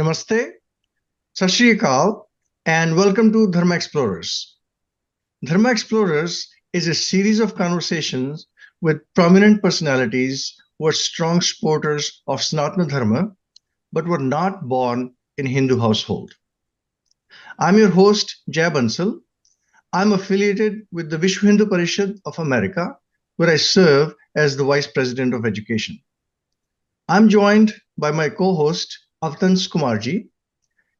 Namaste, Sat Shri Akal, and welcome to Dharma Explorers. Dharma Explorers is a series of conversations with prominent personalities who are strong supporters of Sanatana Dharma but were not born in Hindu household. I'm your host, Jay Bansal. I'm affiliated with the Vishwa Hindu Parishad of America, where I serve as the Vice President of Education. I'm joined by my co-host, Avatans Kumar.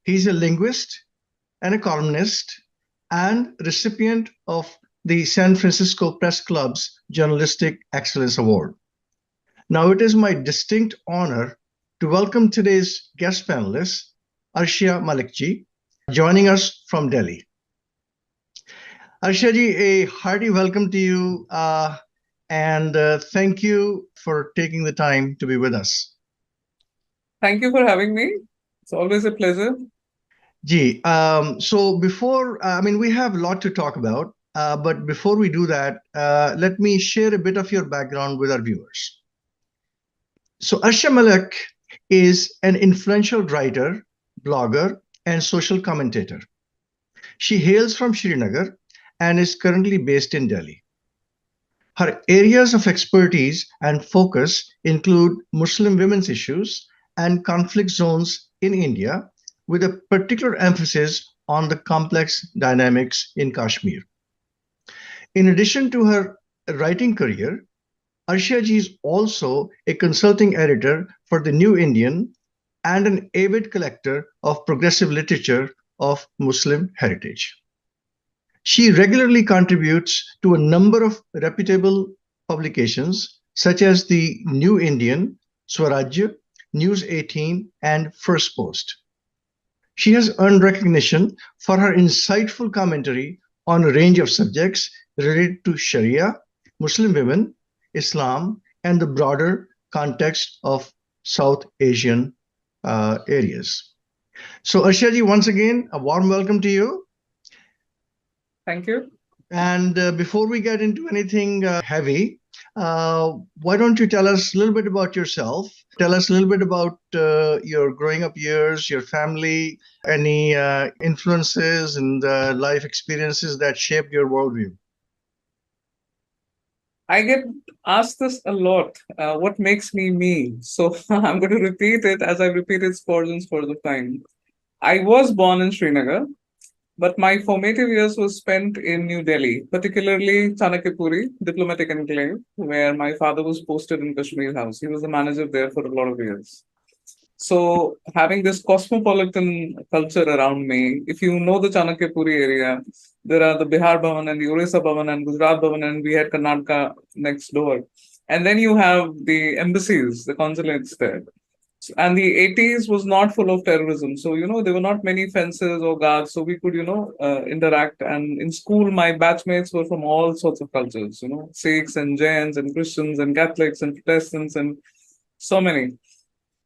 He's a linguist and a columnist and recipient of the San Francisco Press Club's Journalistic Excellence Award. Now, it is my distinct honor to welcome today's guest panelist, Arshia Malik, joining us from Delhi. Arshia, a hearty welcome to you, and thank you for taking the time to be with us. Thank you for having me. It's always a pleasure. So before, we have a lot to talk about, but before we do that, let me share a bit of your background with our viewers. So Arshia Malik is an influential writer, blogger, and social commentator. She hails from Srinagar and is currently based in Delhi. Her areas of expertise and focus include Muslim women's issues and conflict zones in India, with a particular emphasis on the complex dynamics in Kashmir. In addition to her writing career, Arshia is also a consulting editor for The New Indian and an avid collector of progressive literature of Muslim heritage. She regularly contributes to a number of reputable publications such as The New Indian, Swarajya, News 18, and First Post. She has earned recognition for her insightful commentary on a range of subjects related to Sharia, Muslim women, Islam, and the broader context of South Asian areas. So Arshia, once again, a warm welcome to you. Thank you. And before we get into anything heavy, why don't you tell us a little bit about yourself? Tell us a little bit about your growing up years, your family, any influences and life experiences that shaped your worldview. I get asked this a lot. What makes me me? So I'm going to repeat it as I've repeated scores and scores of time. I was born in Srinagar, but my formative years were spent in New Delhi, particularly Chanakyapuri, diplomatic enclave, where my father was posted in Kashmir House. He was the manager there for a lot of years. So having this cosmopolitan culture around me, if you know the Chanakyapuri area, there are the Bihar Bhavan and the Orissa Bhavan and Gujarat Bhavan, and we had Karnataka next door. And then you have the embassies, the consulates there. And the 80s was not full of terrorism. So, there were not many fences or guards. So we could, interact. And in school, my batchmates were from all sorts of cultures, Sikhs and Jains and Christians and Catholics and Protestants and so many.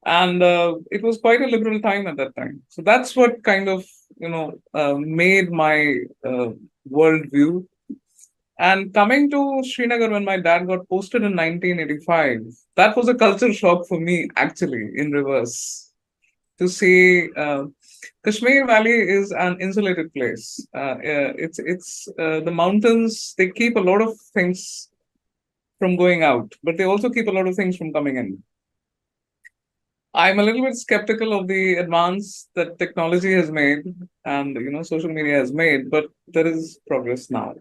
And it was quite a liberal time at that time. So that's what kind of, made my worldview. And coming to Srinagar when my dad got posted in 1985, that was a culture shock for me, actually, in reverse. To see Kashmir Valley is an insulated place. It's the mountains, they keep a lot of things from going out, but they also keep a lot of things from coming in. I'm a little bit skeptical of the advance that technology has made and, social media has made, but there is progress now.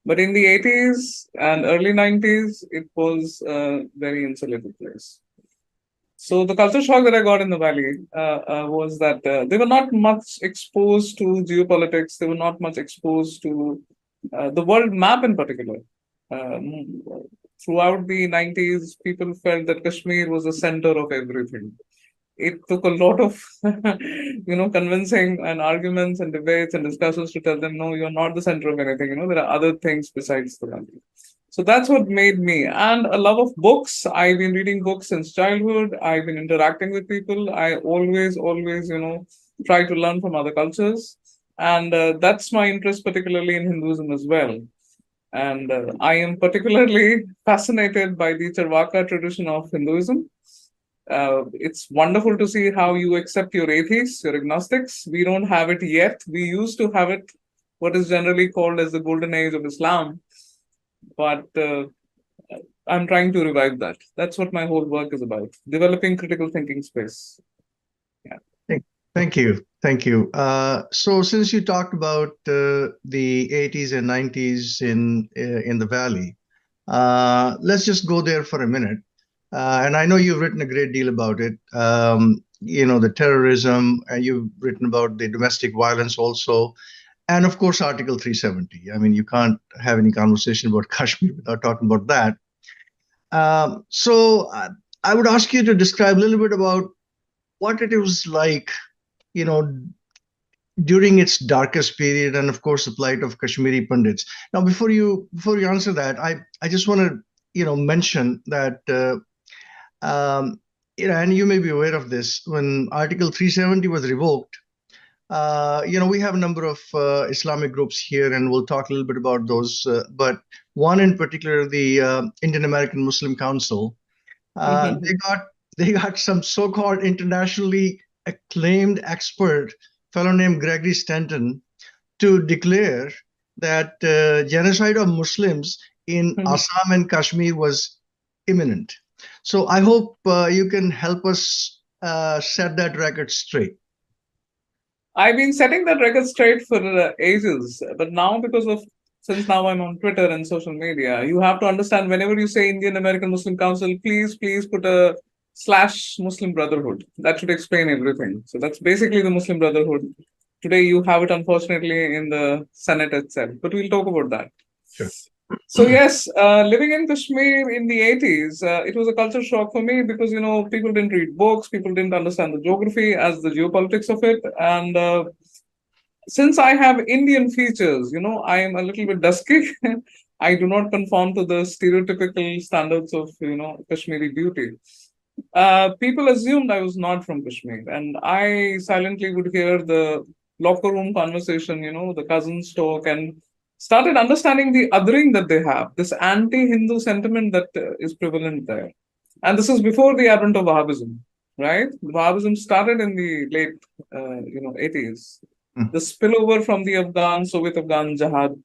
But in the 80s and early 90s, it was a very insulated place. So the culture shock that I got in the valley was that they were not much exposed to geopolitics. They were not much exposed to the world map in particular. Throughout the 90s, people felt that Kashmir was the center of everything. It took a lot of, convincing and arguments and debates and discussions to tell them, no, you're not the center of anything. There are other things besides the valley. So that's what made me. And a love of books. I've been reading books since childhood. I've been interacting with people. I always, try to learn from other cultures. And that's my interest, particularly in Hinduism as well. And I am particularly fascinated by the Charvaka tradition of Hinduism. It's wonderful to see how you accept your atheists, your agnostics. We don't have it yet. We used to have it, what is generally called as the golden age of Islam. But I'm trying to revive that. That's what my whole work is about, developing critical thinking space. Yeah. Thank you. Thank you. So since you talked about the 80s and 90s in the Valley, let's just go there for a minute. And I know you've written a great deal about it. The terrorism, and you've written about the domestic violence also, and of course, Article 370. I mean, you can't have any conversation about Kashmir without talking about that. So I would ask you to describe a little bit about what it was like, you know, during its darkest period, and of course the plight of Kashmiri Pandits. Now, before you answer that, I just want to mention that and you may be aware of this, when Article 370 was revoked. We have a number of Islamic groups here, and we'll talk a little bit about those. But one in particular, the Indian American Muslim Council, Mhm. they got some so-called internationally acclaimed expert, fellow named Gregory Stanton, to declare that genocide of Muslims in Mhm. Assam and Kashmir was imminent. So I hope you can help us set that record straight. I've been setting that record straight for ages, but now since now I'm on Twitter and social media, you have to understand whenever you say Indian American Muslim Council, please put a slash Muslim Brotherhood. That should explain everything. So that's basically the Muslim Brotherhood. Today you have it unfortunately in the Senate itself, but we'll talk about that. Sure. So yes, living in Kashmir in the 80s, it was a culture shock for me because people didn't read books, people didn't understand the geography as the geopolitics of it, and since I have Indian features, I am a little bit dusky. I do not conform to the stereotypical standards of Kashmiri beauty. People assumed I was not from Kashmir, and I silently would hear the locker room conversation, the cousins talk, and started understanding the othering that they have, this anti-Hindu sentiment that is prevalent there. And this is before the advent of Wahhabism, right? Wahhabism started in the late, 80s. Mm. The spillover from the Soviet-Afghan jihad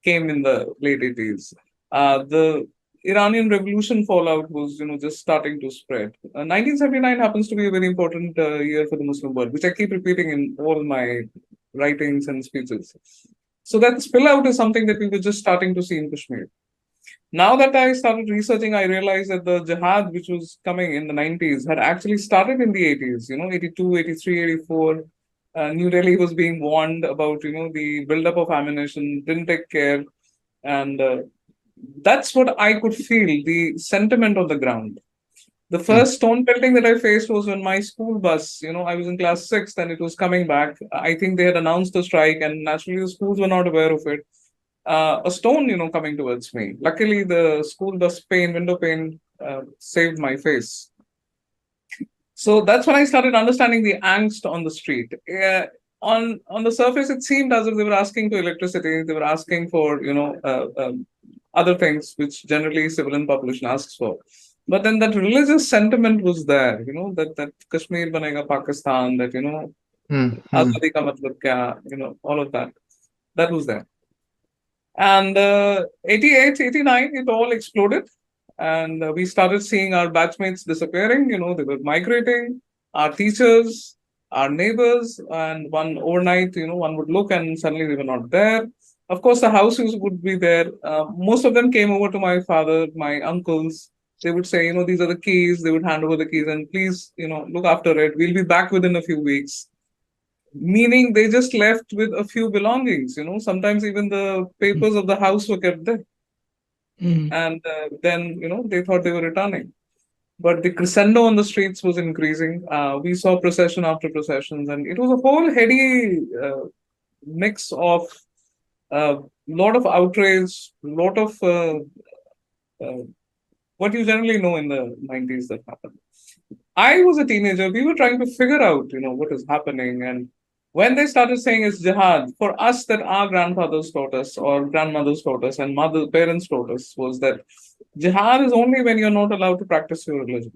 came in the late 80s. The Iranian Revolution fallout was, just starting to spread. 1979 happens to be a very important year for the Muslim world, which I keep repeating in all my writings and speeches. So that spillout is something that we were just starting to see in Kashmir. Now that I started researching, I realized that the jihad, which was coming in the 90s, had actually started in the 80s, 82, 83, 84. New Delhi was being warned about, the buildup of ammunition, didn't take care. And that's what I could feel, the sentiment on the ground. The Mm. first stone pelting that I faced was when my school bus, I was in class sixth and it was coming back. I think they had announced a strike, and naturally the schools were not aware of it. A stone, coming towards me. Luckily, the school bus window pane, saved my face. So that's when I started understanding the angst on the street. On the surface, it seemed as if they were asking for electricity. They were asking for other things which generally civilian population asks for. But then that religious sentiment was there. That Kashmir banega Pakistan. That Mm. Mm. azadi ka matlab kya. All of that. That was there. And 88, 89, it all exploded. And we started seeing our batchmates disappearing. They were migrating, our teachers, our neighbors. And one overnight, one would look and suddenly they were not there. Of course, the houses would be there. Most of them came over to my father, my uncles. They would say, these are the keys. They would hand over the keys and please, look after it. We'll be back within a few weeks, meaning they just left with a few belongings. Sometimes even the Mm. papers of the house were kept there, Mm. and then they thought they were returning. But the crescendo on the streets was increasing. We saw procession after processions, and it was a whole heady mix of a lot of outrage, lot of uh, what you generally know in the 90s that happened. I was a teenager. We were trying to figure out, what is happening. And when they started saying it's jihad, for us that our grandfathers taught us or grandmothers taught us and parents taught us was that jihad is only when you're not allowed to practice your religion.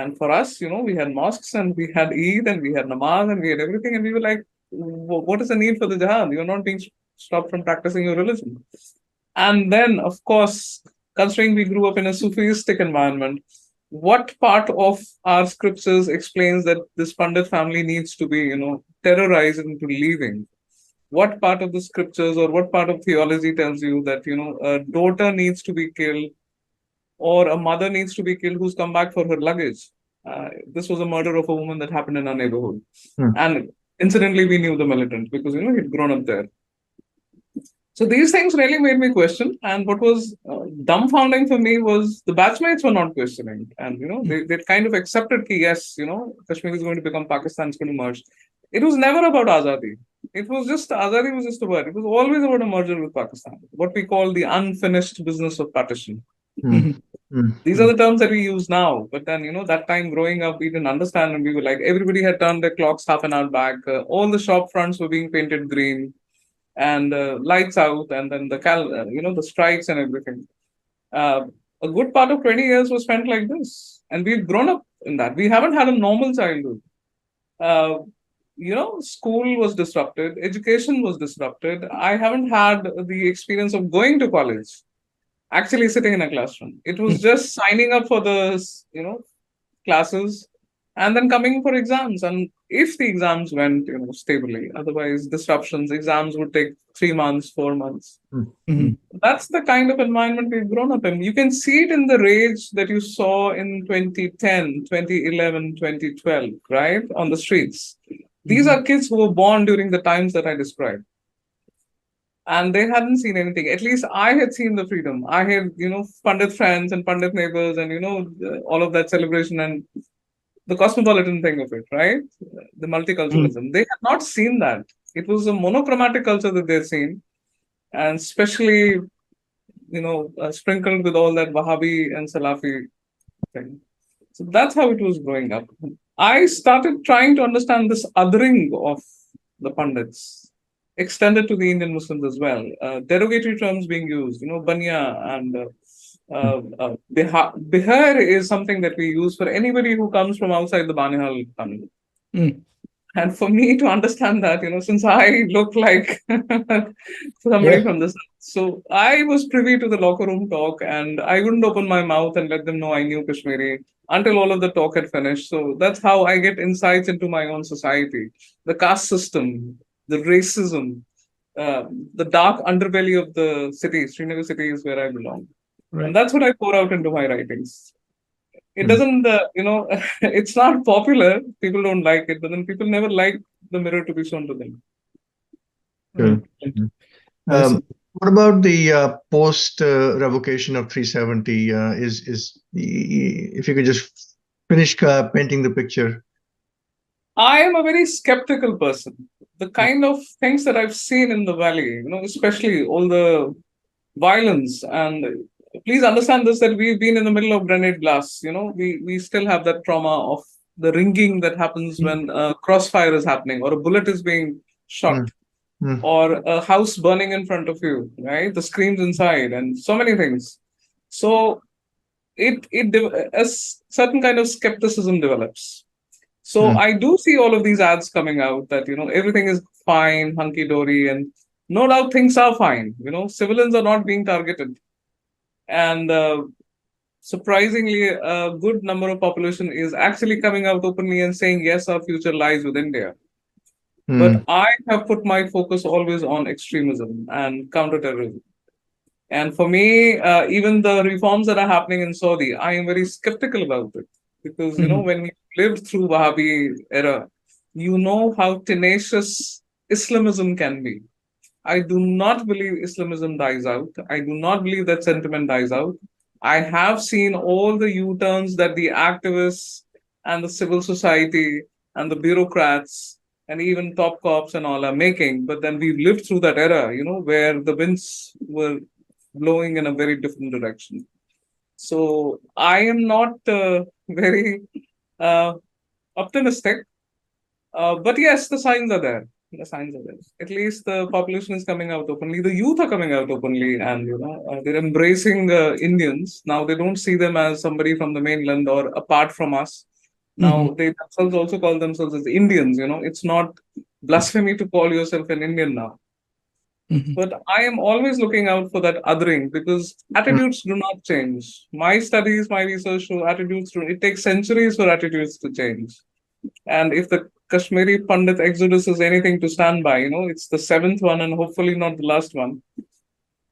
And for us, we had mosques and we had Eid and we had namaz and we had everything. And we were like, what is the need for the jihad? You're not being stopped from practicing your religion. And then, of course, considering we grew up in a Sufistic environment, what part of our scriptures explains that this Pandit family needs to be, terrorized into leaving? What part of the scriptures or what part of theology tells you that, a daughter needs to be killed or a mother needs to be killed who's come back for her luggage? This was a murder of a woman that happened in our neighborhood. Hmm. And incidentally, we knew the militant because, he'd grown up there. So these things really made me question. And what was dumbfounding for me was the batchmates were not questioning. And, they kind of accepted that, yes, Kashmir is going to become Pakistan, it's going to merge. It was never about Azadi. Azadi was just a word. It was always about a merger with Pakistan, what we call the unfinished business of partition. Hmm. Hmm. These are the terms that we use now. But then, that time growing up, we didn't understand. And we were like, everybody had turned their clocks half an hour back. All the shop fronts were being painted green and lights out. And then the strikes and everything. A good part of 20 years was spent like this. And we've grown up in that. We haven't had a normal childhood. School was disrupted. Education was disrupted. I haven't had the experience of going to college, actually sitting in a classroom. It was just signing up for the, classes and then coming for exams. And if the exams went, stably, otherwise disruptions, exams would take 3 months, 4 months. Hmm. That's the kind of environment we've grown up in. You can see it in the rage that you saw in 2010, 2011, 2012, right? On the streets. These are kids who were born during the times that I described. And they hadn't seen anything. At least I had seen the freedom. I had, Pandit friends and Pandit neighbors and, all of that celebration and the cosmopolitan thing of it, right? The multiculturalism. They had not seen that. It was a monochromatic culture that they'd seen. And especially, sprinkled with all that Wahhabi and Salafi thing. So that's how it was growing up. I started trying to understand this othering of the Pandits, extended to the Indian Muslims as well. Derogatory terms being used, Banya and Bihar is something that we use for anybody who comes from outside the Banihal family. And for me to understand that, since I look like somebody from the south, so I was privy to the locker room talk and I wouldn't open my mouth and let them know I knew Kashmiri until all of the talk had finished. So that's how I get insights into my own society, the caste system, the racism, the dark underbelly of the city. Srinagar city is where I belong. Right. And that's what I pour out into my writings. It doesn't, it's not popular. People don't like it, but then people never like the mirror to be shown to them. Right. What about the post revocation of 370? If you could just finish painting the picture. I am a very skeptical person. The kind of things that I've seen in the valley, especially all the violence and please understand this that we've been in the middle of grenade blasts. We still have that trauma of the ringing that happens when a crossfire is happening or a bullet is being shot or a house burning in front of you, right? The screams inside and so many things. So a certain kind of skepticism develops. So I do see all of these ads coming out that, everything is fine, hunky-dory, and no doubt things are fine. Civilians are not being targeted. And surprisingly, a good number of population is actually coming out openly and saying, yes, our future lies with India. But I have put my focus always on extremism and counterterrorism. And for me, even the reforms that are happening in Saudi, I am very skeptical about it. Because, when you lived through Wahhabi era, you know how tenacious Islamism can be. I do not believe Islamism dies out. I do not believe that sentiment dies out. I have seen all the U-turns that the activists and the civil society and the bureaucrats and even top cops and all are making. But then we've lived through that era, where the winds were blowing in a very different direction. So I am not very optimistic. But yes, the signs are there. The signs are there. At least the population is coming out openly. The youth are coming out openly, and they're embracing Indians. Now they don't see them as somebody from the mainland or apart from us. Hmm. Now they themselves also call themselves as Indians. It's not blasphemy to call yourself an Indian now. Hmm. But I am always looking out for that othering because attitudes do not change. My studies, my research show attitudes do. It takes centuries for attitudes to change. And if the Kashmiri Pandit Exodus is anything to stand by, it's the seventh one and hopefully not the last one.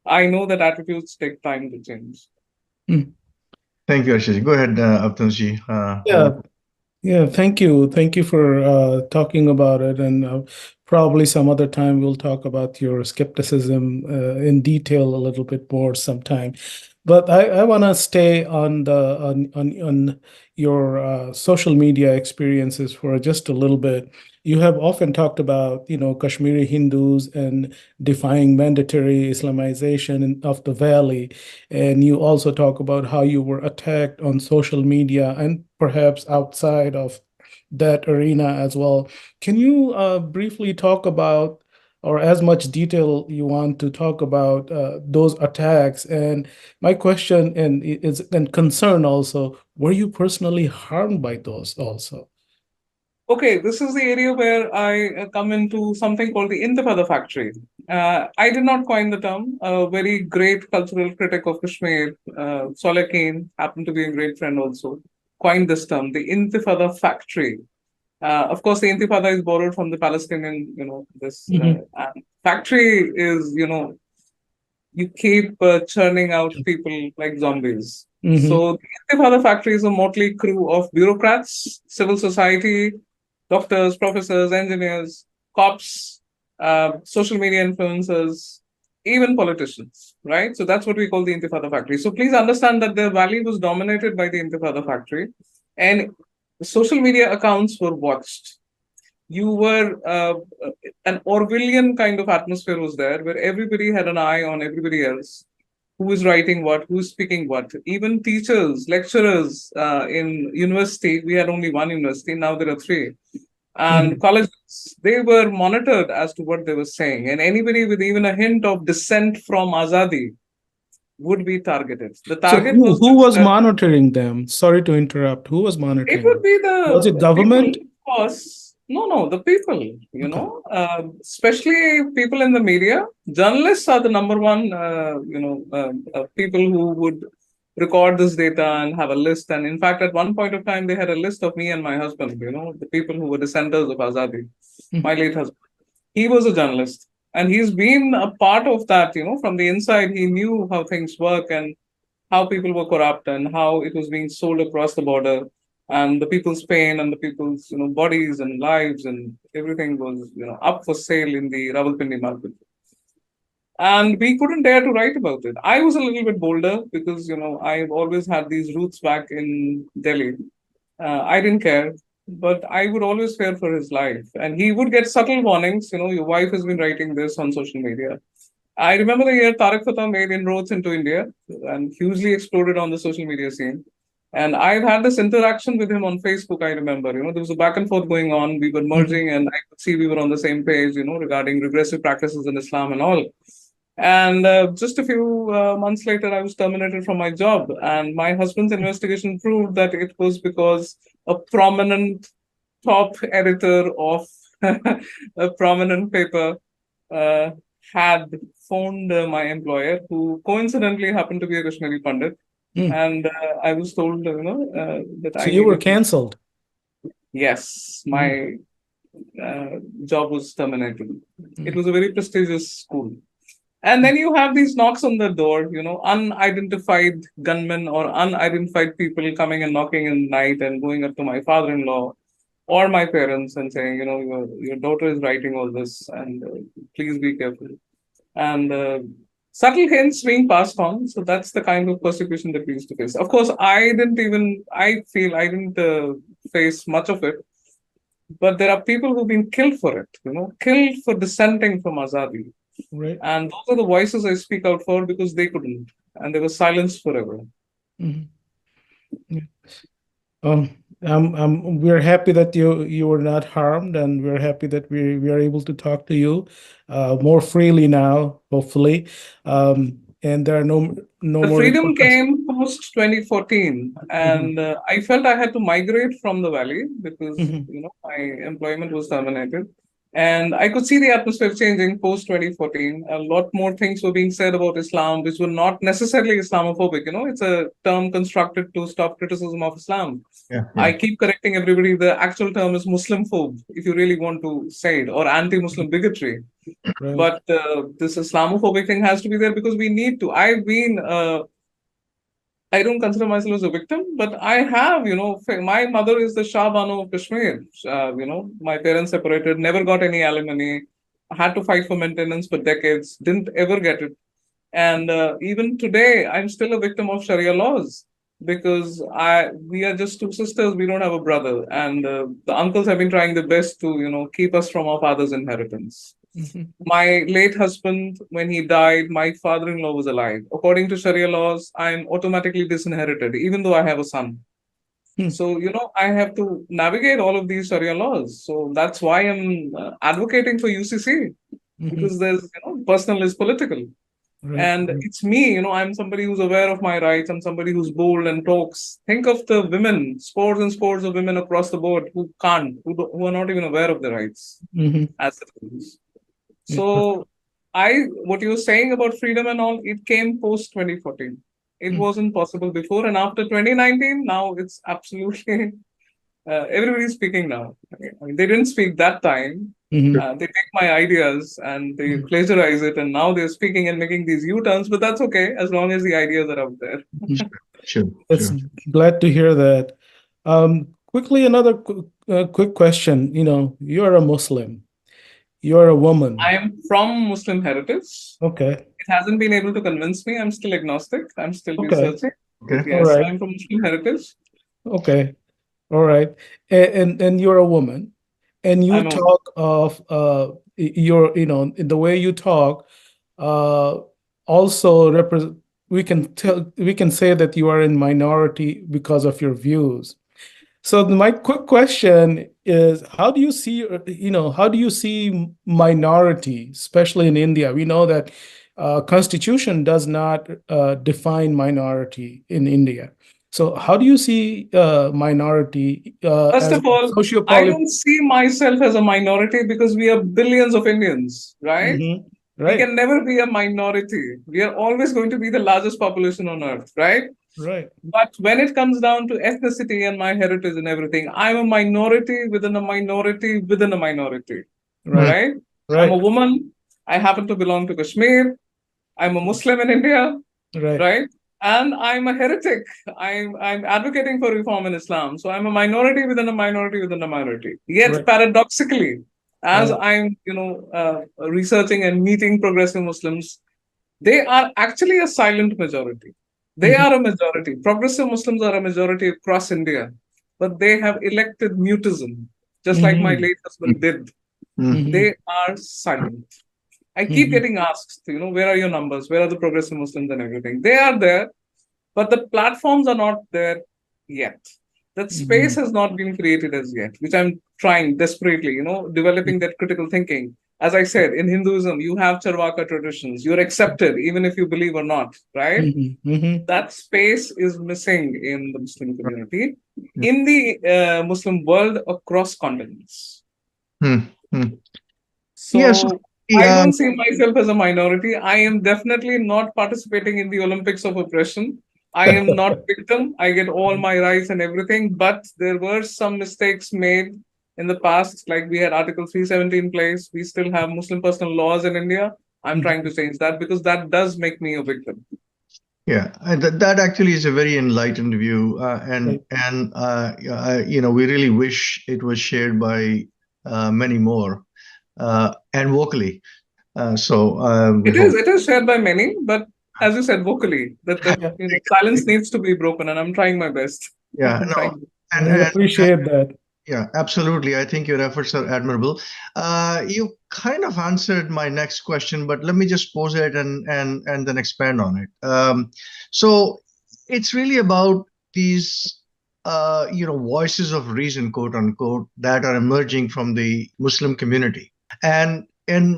I know that attitudes take time to change. Thank you, Arshish. Go ahead, Avtansji. Yeah, yeah. Thank you for talking about it, and probably some other time we'll talk about your skepticism in detail a little bit more sometime. But I want to stay on the on your social media experiences for just a little bit. You have often talked about, Kashmiri Hindus and defying mandatory Islamization of the valley, and you also talk about how you were attacked on social media and perhaps outside of that arena as well. Can you briefly talk about, or as much detail you want to talk about those attacks? And my question and concern also, were you personally harmed by those also? Okay, this is the area where I come into something called the Intifada factory. I did not coin the term. A very great cultural critic of Kashmir, Soleh Kane, happened to be a great friend also, coined this term, the Intifada factory. Of course, the Intifada is borrowed from the Palestinian, this Hmm. factory is, you keep churning out people like zombies. Hmm. So the Intifada factory is a motley crew of bureaucrats, civil society, doctors, professors, engineers, cops, social media influencers, even politicians, right? So that's what we call the Intifada factory. So please understand that the valley was dominated by the Intifada factory, and social media accounts were watched. You were an Orwellian kind of atmosphere was there where everybody had an eye on everybody else, who is writing what, who is speaking what. Even teachers, lecturers in university, we had only one university, now there are three, and Hmm. colleges, they were monitored as to what they were saying. And anybody with even a hint of dissent from Azadi would be targeted. The So target was who was just monitoring them? Sorry to interrupt. Who was it monitoring would them? be Was it the people, government? of course. No, the people, Okay. especially people in the media. Journalists are the number one, people who would record this data and have a list. And in fact, at one point of time, they had a list of me and my husband, the people who were dissenters of Azadi, my late husband. He was a journalist. And he's been a part of that, from the inside. He knew how things work and how people were corrupt and how it was being sold across the border, and the people's pain and the people's bodies and lives and everything was up for sale in the Rawalpindi market, and we couldn't dare to write about it. I was a little bit bolder because I've always had these roots back in Delhi. I didn't care, but I would always fear for his life, and he would get subtle warnings. Your wife has been writing this on social media. I remember the year Tariq Fatah made inroads into India and hugely exploded on the social media scene. And I've had this interaction with him on Facebook. I remember, there was a back and forth going on. We were Mhm. merging, and I could see we were on the same page, regarding regressive practices in Islam and all. And just a few months later, I was terminated from my job. And my husband's investigation proved that it was because a prominent top editor of a prominent paper uh, had phoned my employer, who coincidentally happened to be a Kashmiri Pandit. Mm. And I was told, that So I you were needed to. canceled. Yes, Mm. my job was terminated. It Mm. was a very prestigious school. And then you have these knocks on the door, unidentified gunmen or unidentified people coming and knocking in the night and going up to my father-in-law or my parents and saying, your daughter is writing all this, and please be careful. And subtle hints being passed on. So that's the kind of persecution that we used to face. Of course, I feel I didn't face much of it, but there are people who've been killed for it, killed for dissenting from Azadi. Right. And those are the voices I speak out for because they couldn't. And they were silenced forever. Mhm. Yeah. Um, We're happy that you were not harmed, and we're happy that we are able to talk to you more freely now, hopefully. And there are no The more freedom repercussions. came post 2014, and I felt I had to migrate from the valley because Mhm. my employment was terminated, and I could see the atmosphere changing post 2014. A lot more things were being said about Islam, which were not necessarily Islamophobic. It's a term constructed to stop criticism of Islam. Yeah, I yeah. keep correcting everybody. The actual term is Muslim phobe, if you really want to say it, or anti-Muslim bigotry. Right. But this Islamophobic thing has to be there because we need to. I don't consider myself as a victim, but I have, my mother is the Shah Banu of Kashmir. My parents separated, never got any alimony, had to fight for maintenance for decades, didn't ever get it. And even today, I'm still a victim of Sharia laws because we are just two sisters. We don't have a brother, and the uncles have been trying their best to, keep us from our father's inheritance. Mhm. My late husband, when he died, my father-in-law was alive. According to Sharia laws, I'm automatically disinherited, even though I have a son. Hmm. So, I have to navigate all of these Sharia laws. So that's why I'm advocating for UCC Mhm. because there's, personal is political. Right. And it's me, I'm somebody who's aware of my rights. I'm somebody who's bold and talks. Think of the women, scores and scores of women across the board who can't, who are not even aware of their rights Mhm. as citizens. Yeah. So what you were saying about freedom and all, it came post 2014. It Mm. wasn't possible before, and after 2019, now it's absolutely everybody's speaking now. I mean, they didn't speak that time. Mhm. They take my ideas and they Mhm. plagiarize it, and now they're speaking and making these U-turns. But that's okay as long as the ideas are out there. Mhm. Sure, That's sure. glad to hear that. Quickly, another quick question. You're a Muslim. You're a I woman. am from Muslim heritage. Okay. It hasn't been able to convince me. I'm still agnostic. I'm still Okay. researching. But Okay. All yes, right. I'm from Muslim heritage. Okay. All right. And you're a woman, and you I'm a talk of in the way you talk, uh also represent we can say that you are in minority because of your views. So my quick question is, how do you see minority, especially in India? We know that Constitution does not define minority in India. So how do you see minority First as of all, a I sociopolitical? don't see myself as a minority because we are billions of Indians, right? Mhm. We Right, can never be a minority. We are always going to be the largest population on earth, right? right, But when it comes down to ethnicity and my heritage and everything, I'm a minority within a minority within a minority, Hmm. right, right? I'm a right, woman. I happen to belong to Kashmir. I'm a Muslim in India, right. right? And I'm a heretic. I'm advocating for reform in Islam. So I'm a minority within a minority within a minority. Yet Right. paradoxically, as Right. I'm researching and meeting progressive Muslims, they are actually a silent majority. They Mhm. are a majority. Progressive Muslims are a majority across India, but they have elected mutism, just like my Mhm. late husband did. Hmm. They Mhm. are silent. I keep Mhm. getting asked, where are your numbers? Where are the progressive Muslims and everything? They are there, but the platforms are not there yet. That space Mhm. has not been created as yet, which I'm trying desperately, developing that critical thinking. As I said, in Hinduism, you have Charvaka traditions. You're accepted, even if you believe or not, right? Mhm. Mhm. That space is missing in the Muslim community, Yeah. in the Muslim world across continents. Hmm. Hmm. Yeah. So, So I um, don't see myself as a minority. I am definitely not participating in the Olympics of oppression. I am not victim. I get all my rights and everything. But there were some mistakes made in the past, like we had Article 370 in place. We still have Muslim personal laws in India. I'm trying to Mhm. change that because that does make me a victim. yeah, that actually is a very enlightened view, Right. we really wish it was shared by many more, and vocally. We hope. It is shared by many, but as you said, vocally, that Yeah. silence needs to be broken, and I'm trying my best. Yeah, I'm no, trying. and I appreciate that. yeah, absolutely. I think your efforts are admirable. You kind of answered my next question, but let me just pose it and then expand on it. So it's really about these. voices of reason, quote unquote, that are emerging from the Muslim community. And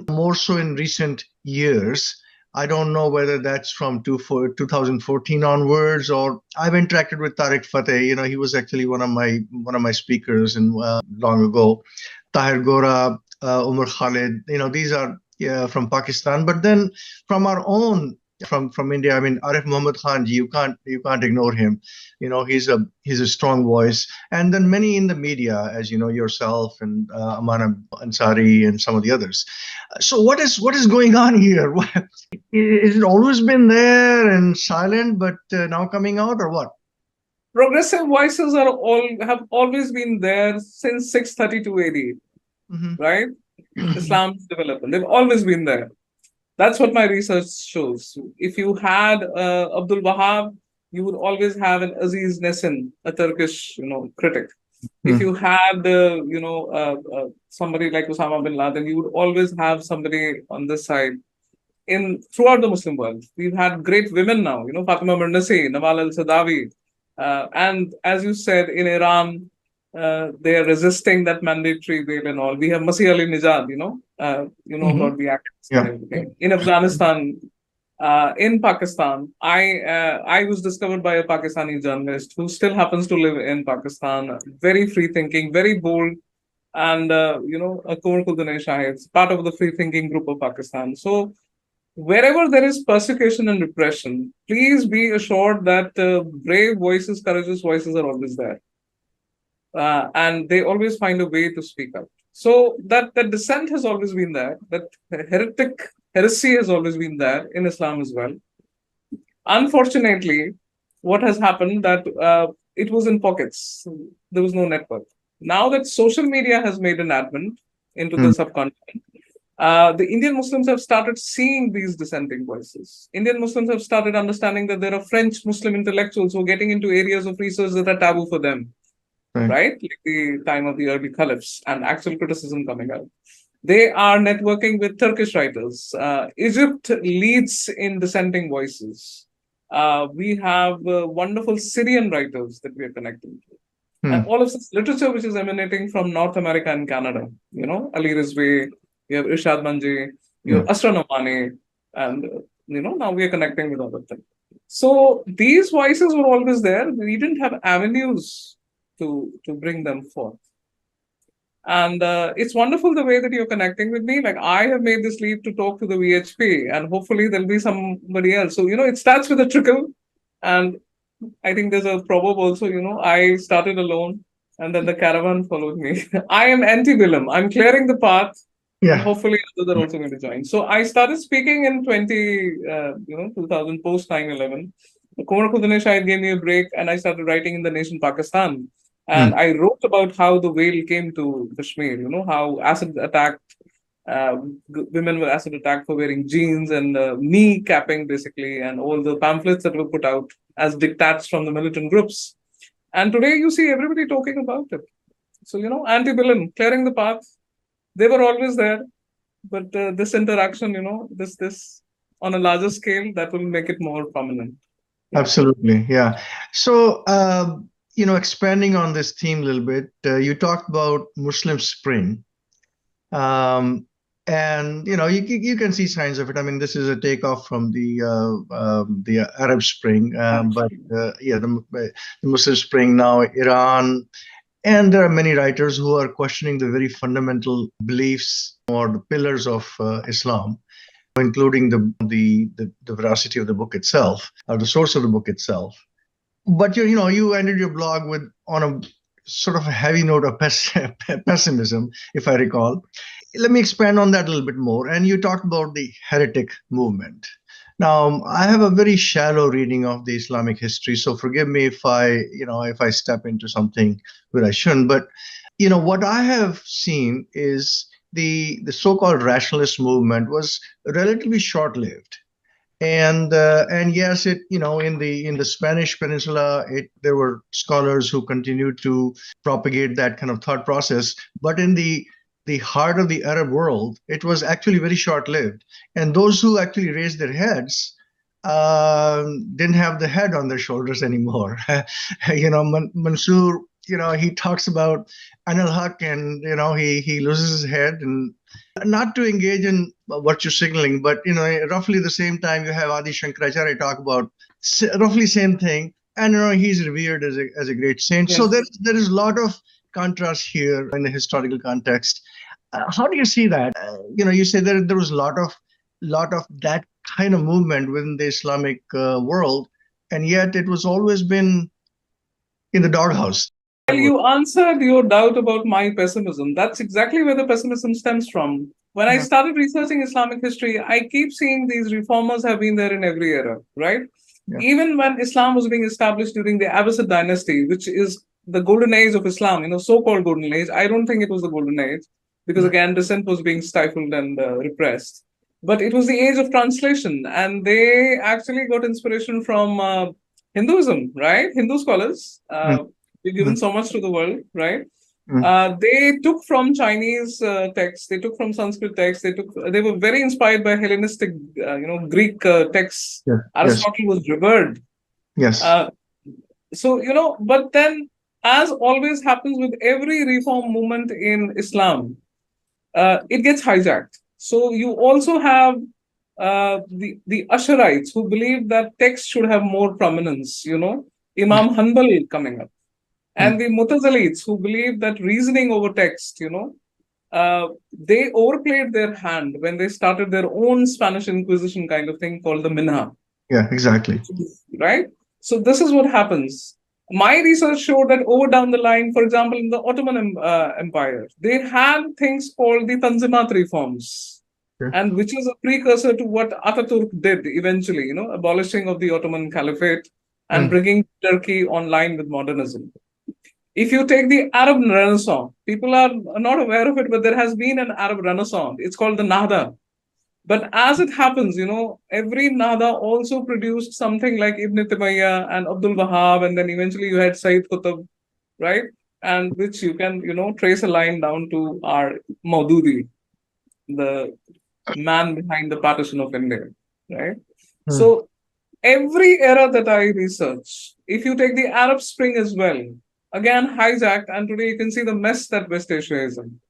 more so in recent years, I don't know whether that's from 2014 onwards, or I've interacted with Tariq Fateh. He was actually one of my speakers and long ago. Tahir Gora, Umar Khalid. These are, yeah, from Pakistan. But then from our own, from India, I mean, Arif Muhammad Khan, you can't ignore him. He's a strong voice. And then many in the media, as you know, yourself and Amana Ansari and some of the others. So what is going on here? Is it always been there and silent, but now coming out, or what? Progressive voices have always been there since 632 AD, Hmm. right? Islam's development. They've always been there. That's what my research shows. If you had Abdul Wahab, you would always have an Aziz Nesin, a Turkish, critic. If you had, somebody like Osama bin Laden, you would always have somebody on this side. Throughout the Muslim world, we've had great women now. Fatima Mernasi, Nawal al-Sadawi, and as you said, in Iran, they are resisting that mandatory bail and all. We have Masih Ali Nijad, Hmm. about the activists and Yeah. everything. In Afghanistan, in Pakistan, I was discovered by a Pakistani journalist who still happens to live in Pakistan. Very free thinking, very bold, and a Kumar Shahid, part of the free thinking group of Pakistan. So wherever there is persecution and repression, please be assured that brave voices, courageous voices are always there. And they always find a way to speak up. So that dissent has always been there, that heresy has always been there in Islam as well. Unfortunately, what has happened that it was in pockets. There was no network. Now that social media has made an advent into the subcontinent, the Indian Muslims have started seeing these dissenting voices. Indian Muslims have started understanding that there are French Muslim intellectuals who are getting into areas of research that are taboo for them, right? Like the time of the early caliphs and actual criticism coming out. They are networking with Turkish writers. Egypt leads in dissenting voices. We have wonderful Syrian writers that we are connecting to. And all of this literature which is emanating from North America and Canada, Ali Rizvi, you have Irshad Manji, you have Asra Nomani, and now we are connecting with all of them. So these voices were always there. We didn't have avenues to bring them forth. And it's wonderful the way that you're connecting with me. Like, I have made this leap to talk to the VHP, and hopefully there'll be somebody else. So, it starts with a trickle. And I think there's a proverb also, I started alone and then the caravan followed me. I am anti-Willem. I'm clearing the path. And hopefully others are also going to join. So I started speaking in 2000, post 9/11. Kumar Shahid gave me a break and I started writing in The Nation Pakistan. And I wrote about how the whale came to Kashmir, how acid attacked, women were acid attacked for wearing jeans and knee capping, basically, and all the pamphlets that were put out as diktats from the militant groups. And today you see everybody talking about it. So, anti-villain, clearing the path, they were always there. But this interaction, this on a larger scale, that will make it more prominent. Yeah. Absolutely. Yeah. So, expanding on this theme a little bit, you talked about Muslim Spring. And you can see signs of it. I mean, this is a takeoff from the Arab Spring, but the Muslim Spring now, Iran, and there are many writers who are questioning the very fundamental beliefs or the pillars of Islam, including the veracity of the book itself, or the source of the book itself. But you ended your blog on a sort of a heavy note of pessimism, if I recall. Let me expand on that a little bit more. And you talked about the heretic movement. Now, I have a very shallow reading of the Islamic history, so forgive me if I step into something where I shouldn't. But what I have seen is the so-called rationalist movement was relatively short-lived. And yes, it in the Spanish Peninsula, there were scholars who continued to propagate that kind of thought process. But in the heart of the Arab world, it was actually very short-lived. And those who actually raised their heads didn't have the head on their shoulders anymore. Mansoor, he talks about Anil Haq, and he loses his head. And not to engage in virtue signaling, but roughly the same time you have Adi Shankaracharya talk about roughly same thing, and he's revered as a great saint. So Yes. there is a lot of contrast here in the historical context. How do you see that? You say there was a lot of that kind of movement within the Islamic world, and yet it was always been in the doghouse. Well, you answered your doubt about my pessimism. That's exactly where the pessimism stems from. When I Yeah. started researching Islamic history, I keep seeing these reformers have been there in every era, right? Yeah. Even when Islam was being established during the Abbasid dynasty, which is the golden age of Islam, so-called golden age. I don't think it was the golden age because, again, dissent was being stifled and repressed. But it was the age of translation, and they actually got inspiration from Hinduism, right? Hindu scholars. Mm. We've given so much to the world, right? Mm. They took from Chinese texts, they took from Sanskrit texts, they were very inspired by Hellenistic, Greek texts. Yeah. Yes. Aristotle was revered. Yes. But then, as always happens with every reform movement in Islam, it gets hijacked. So you also have the Asharites who believe that text should have more prominence, Imam Hanbal coming up. And the Mutazilites who believe that reasoning over text, they overplayed their hand when they started their own Spanish Inquisition kind of thing called the Minha. Yeah, exactly. Right? So this is what happens. My research showed that over down the line, for example, in the Ottoman Empire, they had things called the Tanzimat reforms, and which is a precursor to what Ataturk did eventually, abolishing of the Ottoman Caliphate and bringing Turkey online with modernism. If you take the Arab Renaissance, people are not aware of it, but there has been an Arab Renaissance. It's called the Nahda. But as it happens, every Nahda also produced something like Ibn Taymiyyah and Abdul Wahab, and then eventually you had Sayyid Qutb, right? And which you can, trace a line down to our Maududi, the man behind the partition of India, right? So every era that I research, if you take the Arab Spring as well, again hijacked, and today you can see the mess that West Asia is in.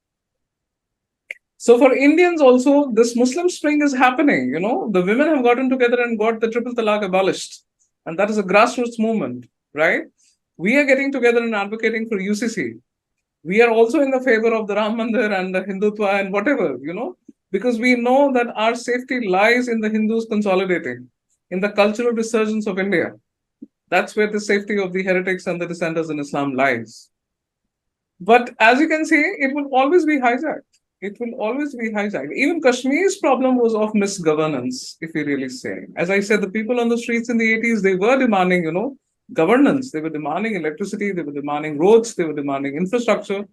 So for Indians also, this Muslim Spring is happening. The women have gotten together and got the triple talaq abolished, and that is a grassroots movement, right? We are getting together and advocating for UCC. We are also in the favor of the Ram Mandir and the Hindutva and whatever, because we know that our safety lies in the Hindus consolidating, in the cultural resurgence of India. That's where the safety of the heretics and the dissenters in Islam lies. But as you can see, it will always be hijacked. It will always be hijacked. Even Kashmir's problem was of misgovernance, if you really say. As I said, the people on the streets in the 80s, they were demanding, governance. They were demanding electricity. They were demanding roads. They were demanding infrastructure.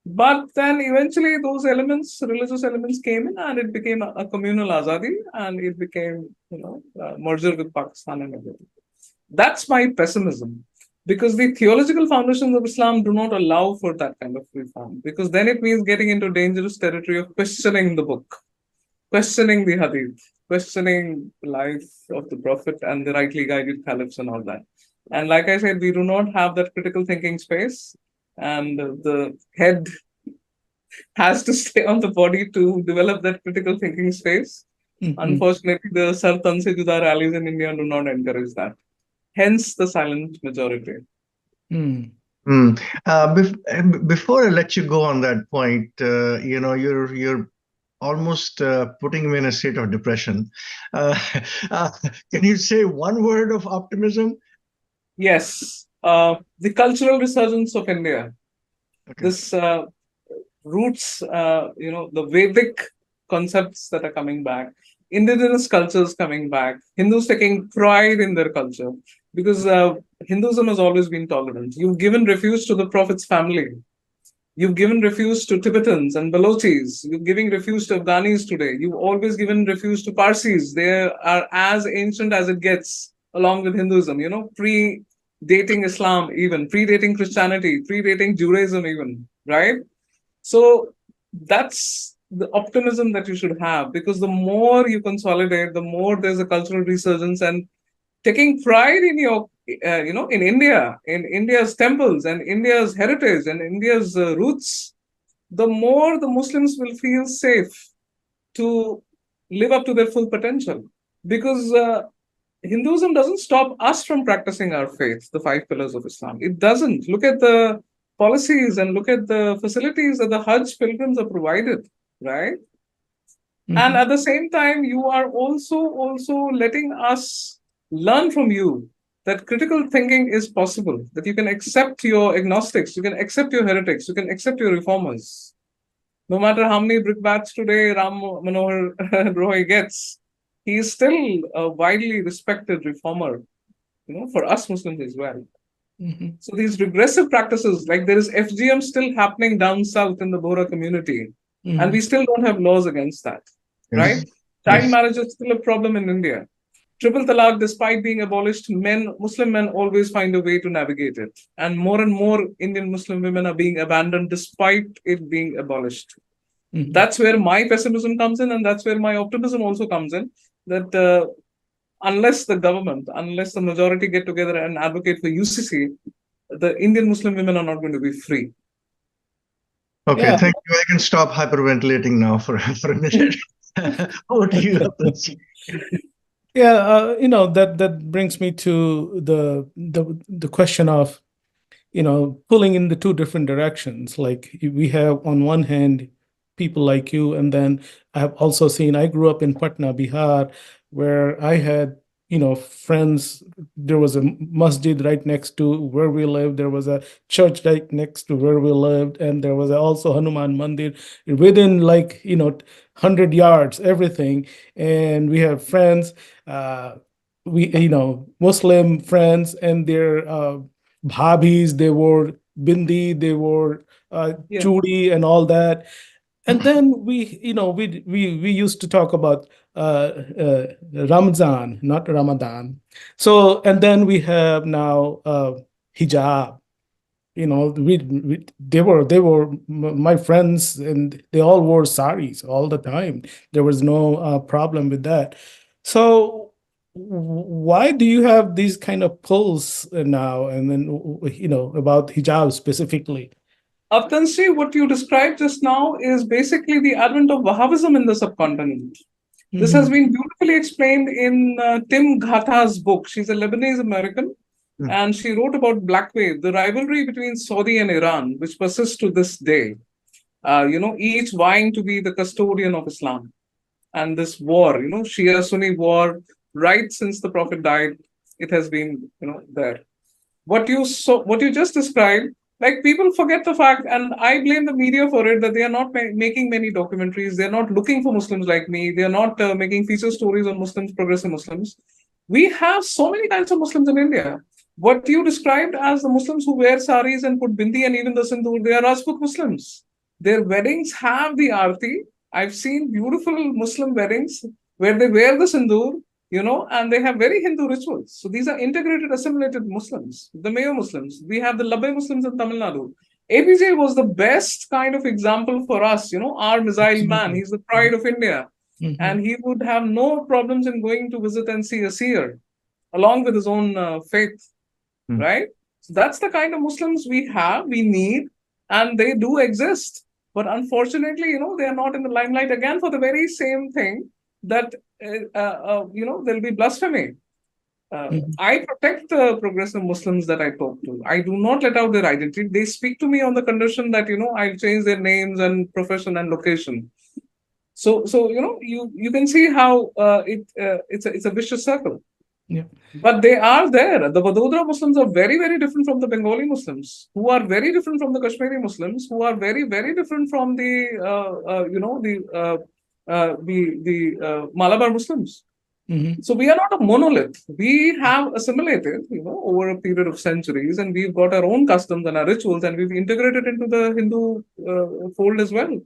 But then eventually those elements, religious elements came in, and it became a communal azadi, and it became, merger with Pakistan and everything. That's my pessimism, because the theological foundations of Islam do not allow for that kind of reform, because then it means getting into dangerous territory of questioning the book, questioning the hadith, questioning the life of the Prophet and the rightly guided caliphs and all that. And like I said, we do not have that critical thinking space, and the head has to stay on the body to develop that critical thinking space. Unfortunately, the Sar Tan Se Juda rallies in India do not encourage that. Hence the silent majority. Before I let you go on that point, you're almost putting him in a state of depression. Can you say one word of optimism? Yes. The cultural resurgence of India. Okay. This roots, the Vedic concepts that are coming back, indigenous cultures coming back, Hindus taking pride in their culture, because Hinduism has always been tolerant. You've given refuge to the Prophet's family. You've given refuge to Tibetans and Balochis. You're giving refuge to Afghanis today. You've always given refuge to Parsis. They are as ancient as it gets, along with Hinduism, pre-dating Islam even, predating Christianity, predating Judaism even, right? So that's the optimism that you should have, because the more you consolidate, the more there's a cultural resurgence, and taking pride in your, in India, in India's temples and India's heritage and India's roots, the more the Muslims will feel safe to live up to their full potential. Because Hinduism doesn't stop us from practicing our faith, the five pillars of Islam. It doesn't. Look at the policies and look at the facilities that the Hajj pilgrims are provided, right? And at the same time, you are also letting us learn from you that critical thinking is possible, that you can accept your agnostics, you can accept your heretics, you can accept your reformers. No matter how many brickbats today Ram Manohar Roy gets, he is still a widely respected reformer, for us Muslims as well. So these regressive practices, like there is FGM still happening down south in the Bohra community, and we still don't have laws against that, right? Child marriage is still a problem in India. Triple talaq, despite being abolished, Muslim men always find a way to navigate it. And more Indian Muslim women are being abandoned despite it being abolished. That's where my pessimism comes in, and that's where my optimism also comes in, that unless the majority get together and advocate for UCC, the Indian Muslim women are not going to be free. Okay, thank you. I can stop hyperventilating now for a minute. Over to you. Yeah, that brings me to the question of, pulling in the two different directions. Like we have on one hand people like you, and then I have also seen, I grew up in Patna, Bihar, where I had friends. There was a masjid right next to where we lived. There was a church right next to where we lived, and there was also Hanuman Mandir within 100 yards, everything. And we have friends, Muslim friends, and their bhabis, they wore bindi, they wore chudi and all that. And then we used to talk about Ramzan, not Ramadan. So, and then we have now hijab. They were my friends, and they all wore saris all the time. There was no problem with that. So, why do you have these kind of pulls now? And then about hijab specifically. Avatans, what you described just now is basically the advent of Wahhabism in the subcontinent. This has been beautifully explained in Tim Ghata's book. She's a Lebanese American, and she wrote about Black Wave, the rivalry between Saudi and Iran, which persists to this day. Each vying to be the custodian of Islam. And this war, Shia-Sunni war, right since the Prophet died, it has been, there. What you just described, like, people forget the fact, and I blame the media for it, that they are not making many documentaries. They're not looking for Muslims like me. They're not making feature stories on Muslims, progressive Muslims. We have so many kinds of Muslims in India. What you described as the Muslims who wear saris and put bindi and even the sindoor, they are Rajput Muslims. Their weddings have the arti. I've seen beautiful Muslim weddings where they wear the sindoor, and they have very Hindu rituals. So these are integrated, assimilated Muslims, the Mayo Muslims. We have the Labbe Muslims in Tamil Nadu. APJ was the best kind of example for us, our missile man. He's the pride of India. And he would have no problems in going to visit and see a seer, along with his own faith, right? So that's the kind of Muslims we have, we need, and they do exist. But unfortunately, they are not in the limelight again for the very same thing that there'll be blasphemy. I protect the progressive Muslims that I talk to. I do not let out their identity. They speak to me on the condition that I'll change their names and profession and location. So you can see how it's a vicious circle. Yeah. But they are there. The Vadodara Muslims are very, very different from the Bengali Muslims, who are very different from the Kashmiri Muslims, who are very, very different from the Malabar Muslims. So we are not a monolith. We have assimilated, over a period of centuries, and we've got our own customs and our rituals, and we've integrated into the Hindu fold as well.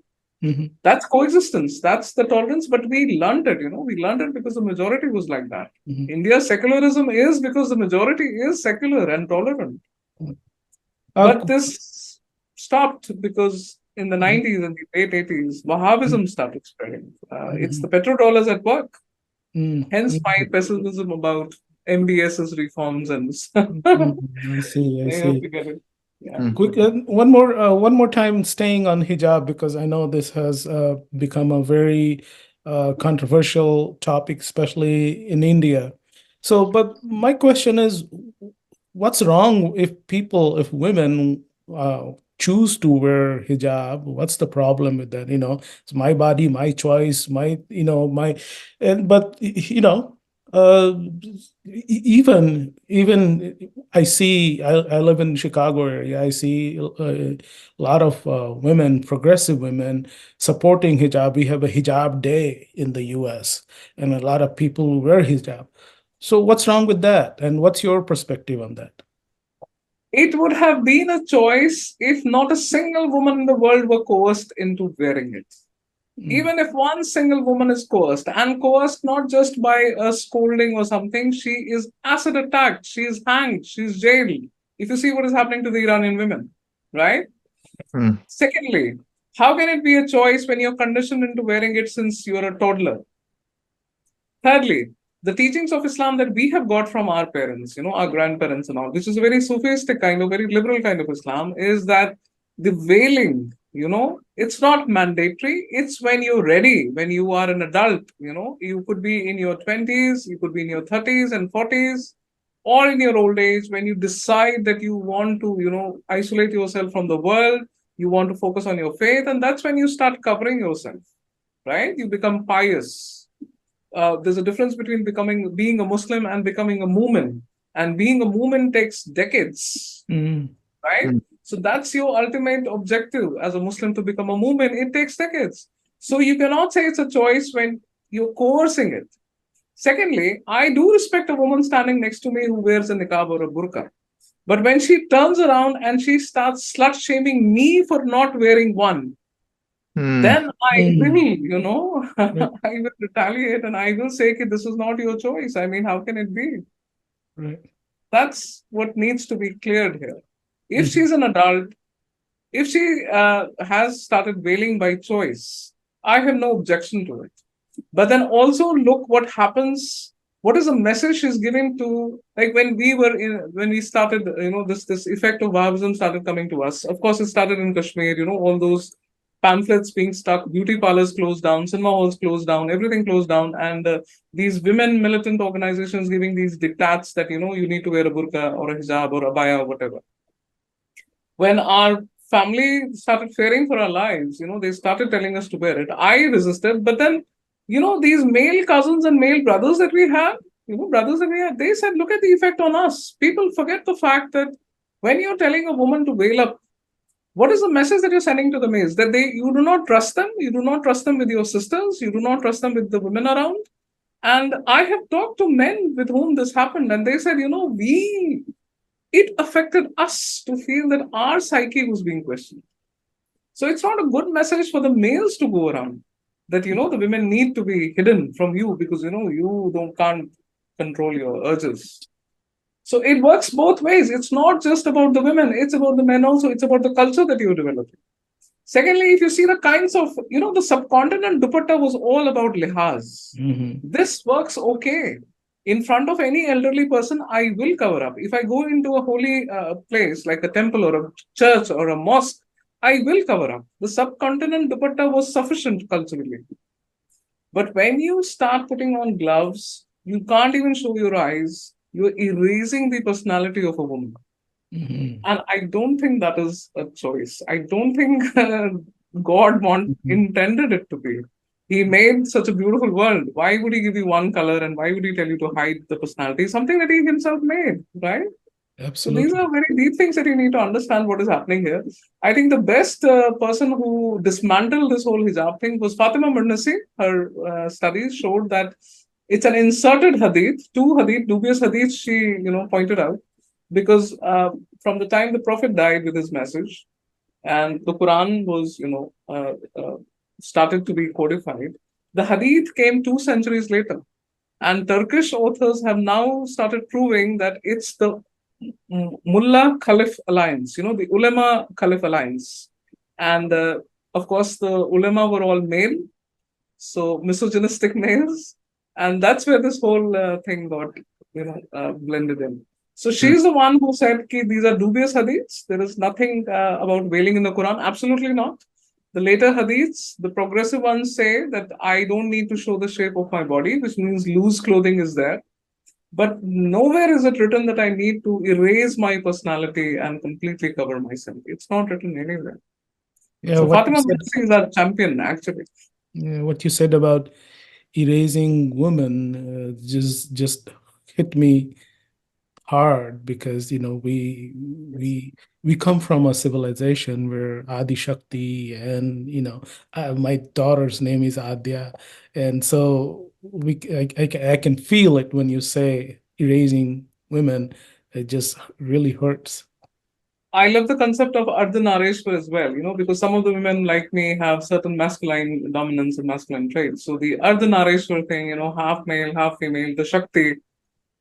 That's coexistence. That's the tolerance. But we learned it, we learned it because the majority was like that. India's secularism is because the majority is secular and tolerant. But this stopped because in the 90s and the late 80s, Wahhabism started spreading. It's the petrodollars at work. Hence my pessimism about MBS's reforms and I see. I see. forget it. Yeah. Quick, one more time, staying on hijab, because I know this has become a very controversial topic, especially in India. So, but my question is, what's wrong if women choose to wear hijab? What's the problem with that? It's my body, my choice, but even I live in Chicago area. I see a lot of women, progressive women, supporting hijab. We have a hijab day in the US, and a lot of people wear hijab. So what's wrong with that? And what's your perspective on that? It would have been a choice if not a single woman in the world were coerced into wearing it. Even if one single woman is coerced, and coerced not just by a scolding or something, she is acid attacked, she is hanged, she is jailed. If you see what is happening to the Iranian women, right? Secondly, how can it be a choice when you're conditioned into wearing it since you're a toddler? Thirdly, the teachings of Islam that we have got from our parents, our grandparents and all, which is a very Sufistic kind of, very liberal kind of Islam, is that the veiling, it's not mandatory. It's when you're ready, when you are an adult, you could be in your 20s, you could be in your 30s and 40s, or in your old age, when you decide that you want to, isolate yourself from the world, you want to focus on your faith, and that's when you start covering yourself, right? You become pious. There's a difference between being a Muslim and becoming a mu'min. And being a mu'min takes decades, right? So that's your ultimate objective as a Muslim, to become a mu'min. It takes decades. So you cannot say it's a choice when you're coercing it. Secondly, I do respect a woman standing next to me who wears a niqab or a burqa. But when she turns around and she starts slut-shaming me for not wearing one, then I will, I will retaliate and I will say, this is not your choice. I mean, how can it be? Right. That's what needs to be cleared here. If she's an adult, if she has started veiling by choice, I have no objection to it. But then also look what happens. What is the message she's giving to, like when we started, this effect of Wahhabism started coming to us. Of course, it started in Kashmir, all those pamphlets being stuck, beauty parlors closed down, cinema halls closed down, everything closed down. And these women militant organizations giving these diktats that, you need to wear a burqa or a hijab or a abaya or whatever. When our family started fearing for our lives, they started telling us to wear it. I resisted, but then, these male cousins and male brothers that we have, they said, look at the effect on us. People forget the fact that when you're telling a woman to veil up, what is the message that you're sending to the males? That you do not trust them. You do not trust them with your sisters. You do not trust them with the women around. And I have talked to men with whom this happened, and they said, it affected us to feel that our psyche was being questioned. So it's not a good message for the males to go around that, the women need to be hidden from you because, you can't control your urges. So it works both ways. It's not just about the women. It's about the men also. It's about the culture that you're developing. Secondly, if you see the kinds of, the subcontinent dupatta was all about lihaz. This works okay. In front of any elderly person, I will cover up. If I go into a holy place like a temple or a church or a mosque, I will cover up. The subcontinent dupatta was sufficient culturally. But when you start putting on gloves, you can't even show your eyes. You're erasing the personality of a woman. And I don't think that is a choice. I don't think God intended it to be. He made such a beautiful world. Why would he give you one color and why would he tell you to hide the personality? Something that he himself made, right? Absolutely. So these are very deep things that you need to understand what is happening here. I think the best person who dismantled this whole hijab thing was Fatima Murnasi. Her studies showed that it's an inserted hadith, dubious hadiths she, pointed out, because from the time the Prophet died with his message and the Quran was, started to be codified, the hadith came 2 centuries later. And Turkish authors have now started proving that it's the Mullah Caliph alliance, the Ulema Caliph alliance. And of course, the ulama were all male, so misogynistic males, and that's where this whole thing got blended in. So Hmm. she's the one who said ki these are dubious hadiths. There is nothing about veiling in the Quran. Absolutely not. The later hadiths, the progressive ones say that I don't need to show the shape of my body, which means loose clothing is there. But nowhere is it written that I need to erase my personality and completely cover myself. It's not written anywhere. Yeah, So what you Fatima said, Mercy is our champion, actually. yeah, what you said about erasing women just hit me hard because we come from a civilization where Adi Shakti and my daughter's name is Adya, and so I can feel it when you say erasing women. It just really hurts. I love the concept of Ardhanareshwar as well, because some of the women like me have certain masculine dominance and masculine traits. So the Ardhanareshwar thing, half male, half female, the Shakti.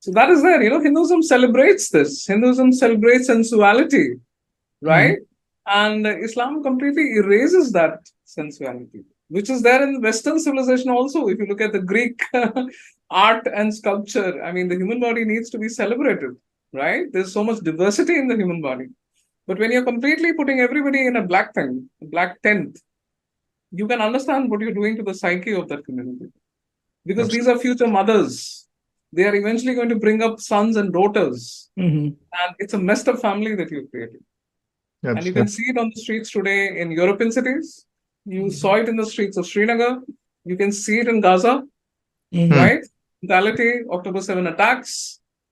So that is there. Hinduism celebrates this. Hinduism celebrates sensuality, Mhm. right? And Islam completely erases that sensuality, which is there in Western civilization also. If you look at the Greek art and sculpture, I mean, the human body needs to be celebrated, right? There's so much diversity in the human body. But when you're completely putting everybody in a black thing, a black tent, you can understand what you're doing to the psyche of that community. Because these Absolutely. are future mothers. They are eventually going to bring up sons and daughters. Mhm. And it's a messed up family that you've created. And you can Absolutely. see it on the streets today in European cities. You saw it in the streets of Srinagar. You can see it in Gaza, Mhm. Hmm. right? Brutality, October 7 attacks.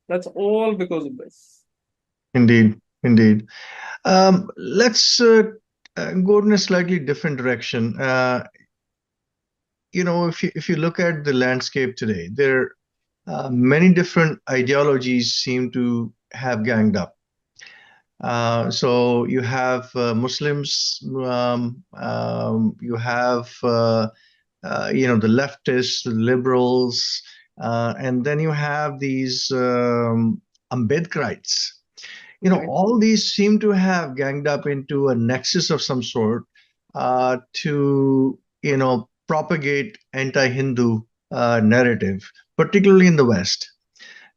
That's all because of this. Indeed. Indeed. Let's go in a slightly different direction. If you look at the landscape today, there many different ideologies seem to have ganged up. So you have Muslims, you have the leftists, the liberals, and then you have these Ambedkarites. Right. All these seem to have ganged up into a nexus of some sort to propagate anti-Hindu narrative, particularly in the West.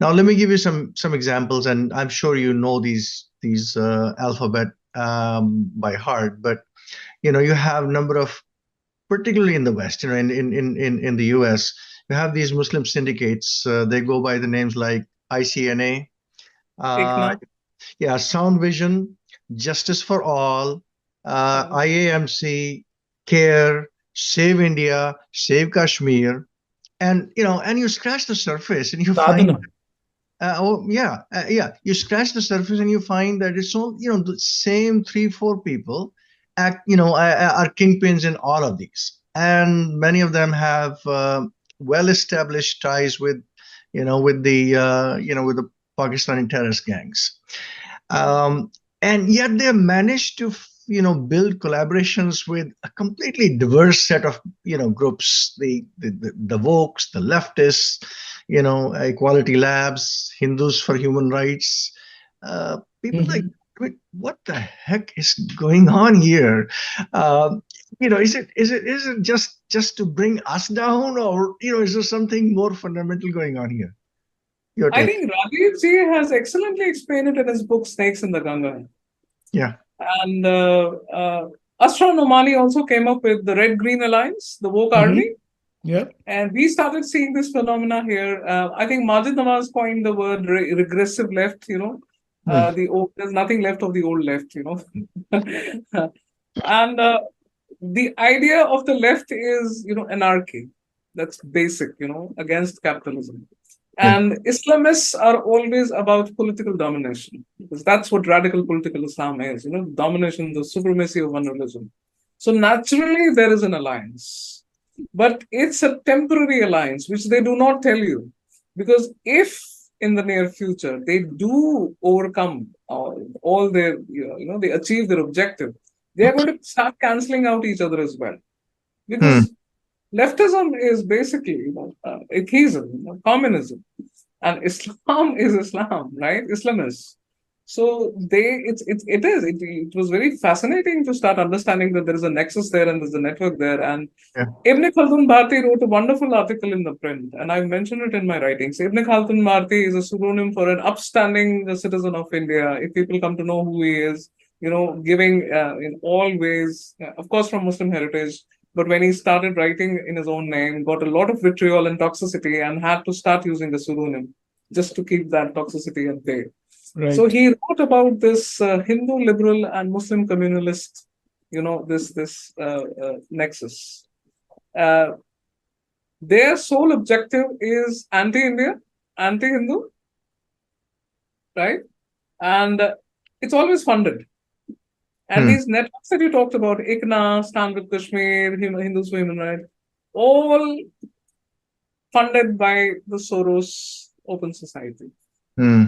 Now, let me give you some examples, and I'm sure you know these alphabet by heart. But you have a number of, particularly in the West, in the U.S., you have these Muslim syndicates. They go by the names like ICNA, uh, Ikna. yeah, Sound Vision, Justice for All, Right. IAMC, CARE, Save India, Save Kashmir, and you scratch the surface and you find Sadhana. yeah. You scratch the surface and you find that it's all, the same three, four people are kingpins in all of these. And many of them have well-established ties with the Pakistani terrorist gangs. Um, and yet they managed to, build collaborations with a completely diverse set of, groups, the Vokes, the leftists, Equality Labs, Hindus for Human Rights, people like, Mhm. wait, what the heck is going on here? Um, is it just to bring us down, or is there something more fundamental going on here? Your I take? think Rajiv Ji has excellently explained it in his book Snakes in the Ganga. Yeah. And Ashra Nomani also came up with the Red Green Alliance, the woke army. Mhm. Yep. And we started seeing this phenomena here. I think Majid Nawaz coined the word regressive left, Hmm. there's nothing left of the old left, and the idea of the left is, anarchy. That's basic, against capitalism. Yeah. And Islamists are always about political domination because that's what radical political Islam is, domination, the supremacy of one religion. So naturally, there is an alliance, but it's a temporary alliance, which they do not tell you. Because if in the near future they do overcome all their, they achieve their objective, they are going to start canceling out each other as well. Hmm. Because leftism is basically, atheism, communism, and Islam is Islam, right? Islamists. So it was very fascinating to start understanding that there is a nexus there and there's a network there. And Yeah. Ibn Khaldun Bharti wrote a wonderful article in the print, and I've mentioned it in my writings. Ibn Khaldun Bharti is a pseudonym for an upstanding citizen of India. If people come to know who he is, giving in all ways, of course, from Muslim heritage. But when he started writing in his own name, got a lot of vitriol and toxicity, and had to start using the pseudonym just to keep that toxicity at bay. So Right. he wrote about this Hindu liberal and Muslim communalist, this nexus. Uh, their sole objective is anti-India, anti-Hindu, right? And it's always funded. And Hmm. these networks that you talked about, ICNA, Stand with Kashmir, Hindus for Human Rights, all funded by the Soros Open Society. Hmm.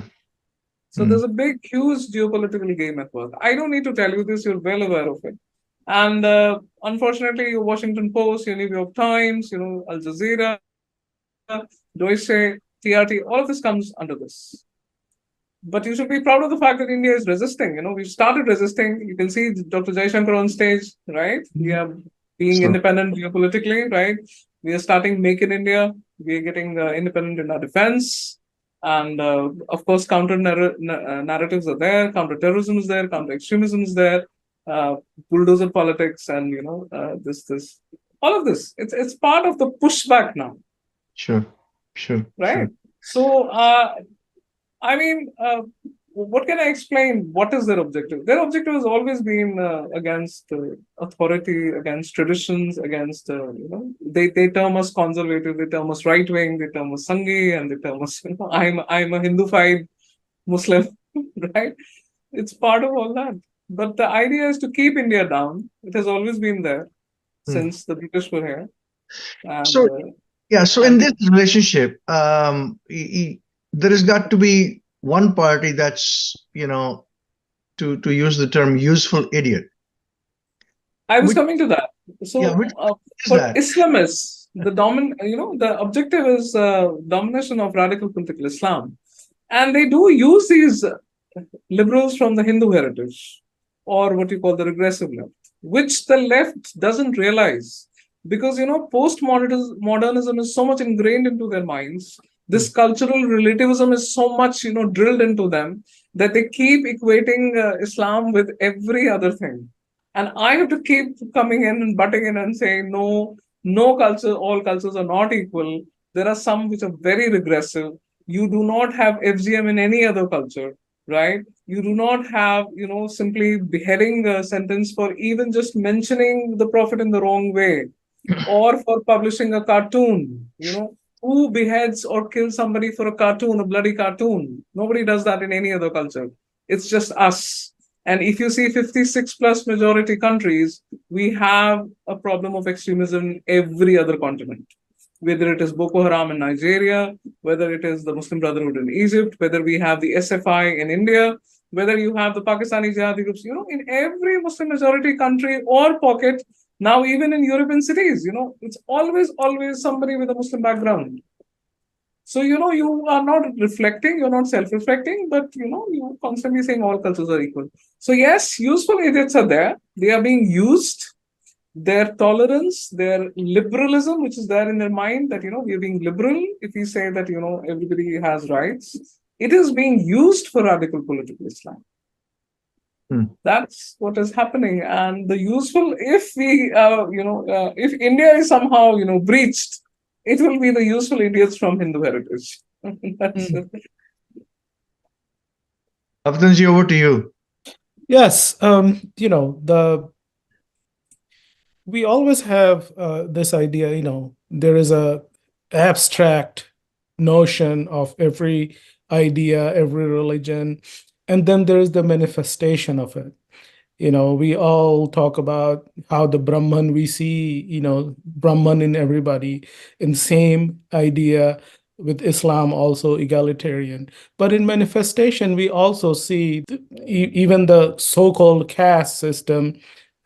So there's a big, huge geopolitical game at work. I don't need to tell you this; you're well aware of it. And unfortunately, your Washington Post, your New York Times, Al Jazeera, Deutsche, TRT, all of this comes under this. But you should be proud of the fact that India is resisting. We've started resisting. You can see Dr. Jaishankar on stage, right? We are being So, independent geopolitically, right? We are starting Make in India. We are getting independent in our defense. And of course, counter narratives are there, counter terrorism is there, counter extremism is there, bulldozer politics, and this all of this. It's part of the pushback now, sure, sure, right? sure. So I mean, what can I explain? What is their objective? Their objective has always been against authority, against traditions, against they term us conservative, they term us right wing, they term us Sanghi, and they term us I'm a Hindufied Muslim, right? It's part of all that. But the idea is to keep India down. It has always been there Hmm. since the British were here, and So, yeah, so in anti. this relationship, there has got to be one party that's, to use the term useful idiot. I was Which, coming to that. yeah, So which is for that? Islamists, the objective is domination of radical political Islam, and they do use these liberals from the Hindu heritage, or what you call the regressive left, which the left doesn't realize, because postmodernism is so much ingrained into their minds. Hmm. This cultural relativism is so much drilled into them that they keep equating Islam with every other thing. And I have to keep coming in and butting in and saying, no, no culture, all cultures are not equal. There are some which are very regressive. You do not have FGM in any other culture, right? You do not have, simply beheading a sentence for even just mentioning the prophet in the wrong way, or for publishing a cartoon. Who beheads or kills somebody for a cartoon, a bloody cartoon? Nobody does that in any other culture. It's just us. And if you see 56 plus majority countries, we have a problem of extremism in every other continent. Whether it is Boko Haram in Nigeria, whether it is the Muslim Brotherhood in Egypt, whether we have the SFI in India, whether you have the Pakistani jihadi groups, in every Muslim majority country or pocket, now even in European cities, it's always somebody with a Muslim background. So, you are not reflecting, you're not self-reflecting, but, you're constantly saying all cultures are equal. So, yes, useful idiots are there. They are being used. Their tolerance, their liberalism, which is there in their mind that, we're being liberal if we say that, everybody has rights. It is being used for radical political Islam. Hmm. That's what is happening. And the useful, if we, if India is somehow, breached, it will be the useful idiots from Hindu heritage. That's Mm. it. Avatanji, over to you. Yes, we always have this idea, there is a abstract notion of every idea, every religion, and then there is the manifestation of it. We all talk about how the Brahman, we see, Brahman in everybody, in same idea with Islam, also egalitarian. But in manifestation, we also see even the so-called caste system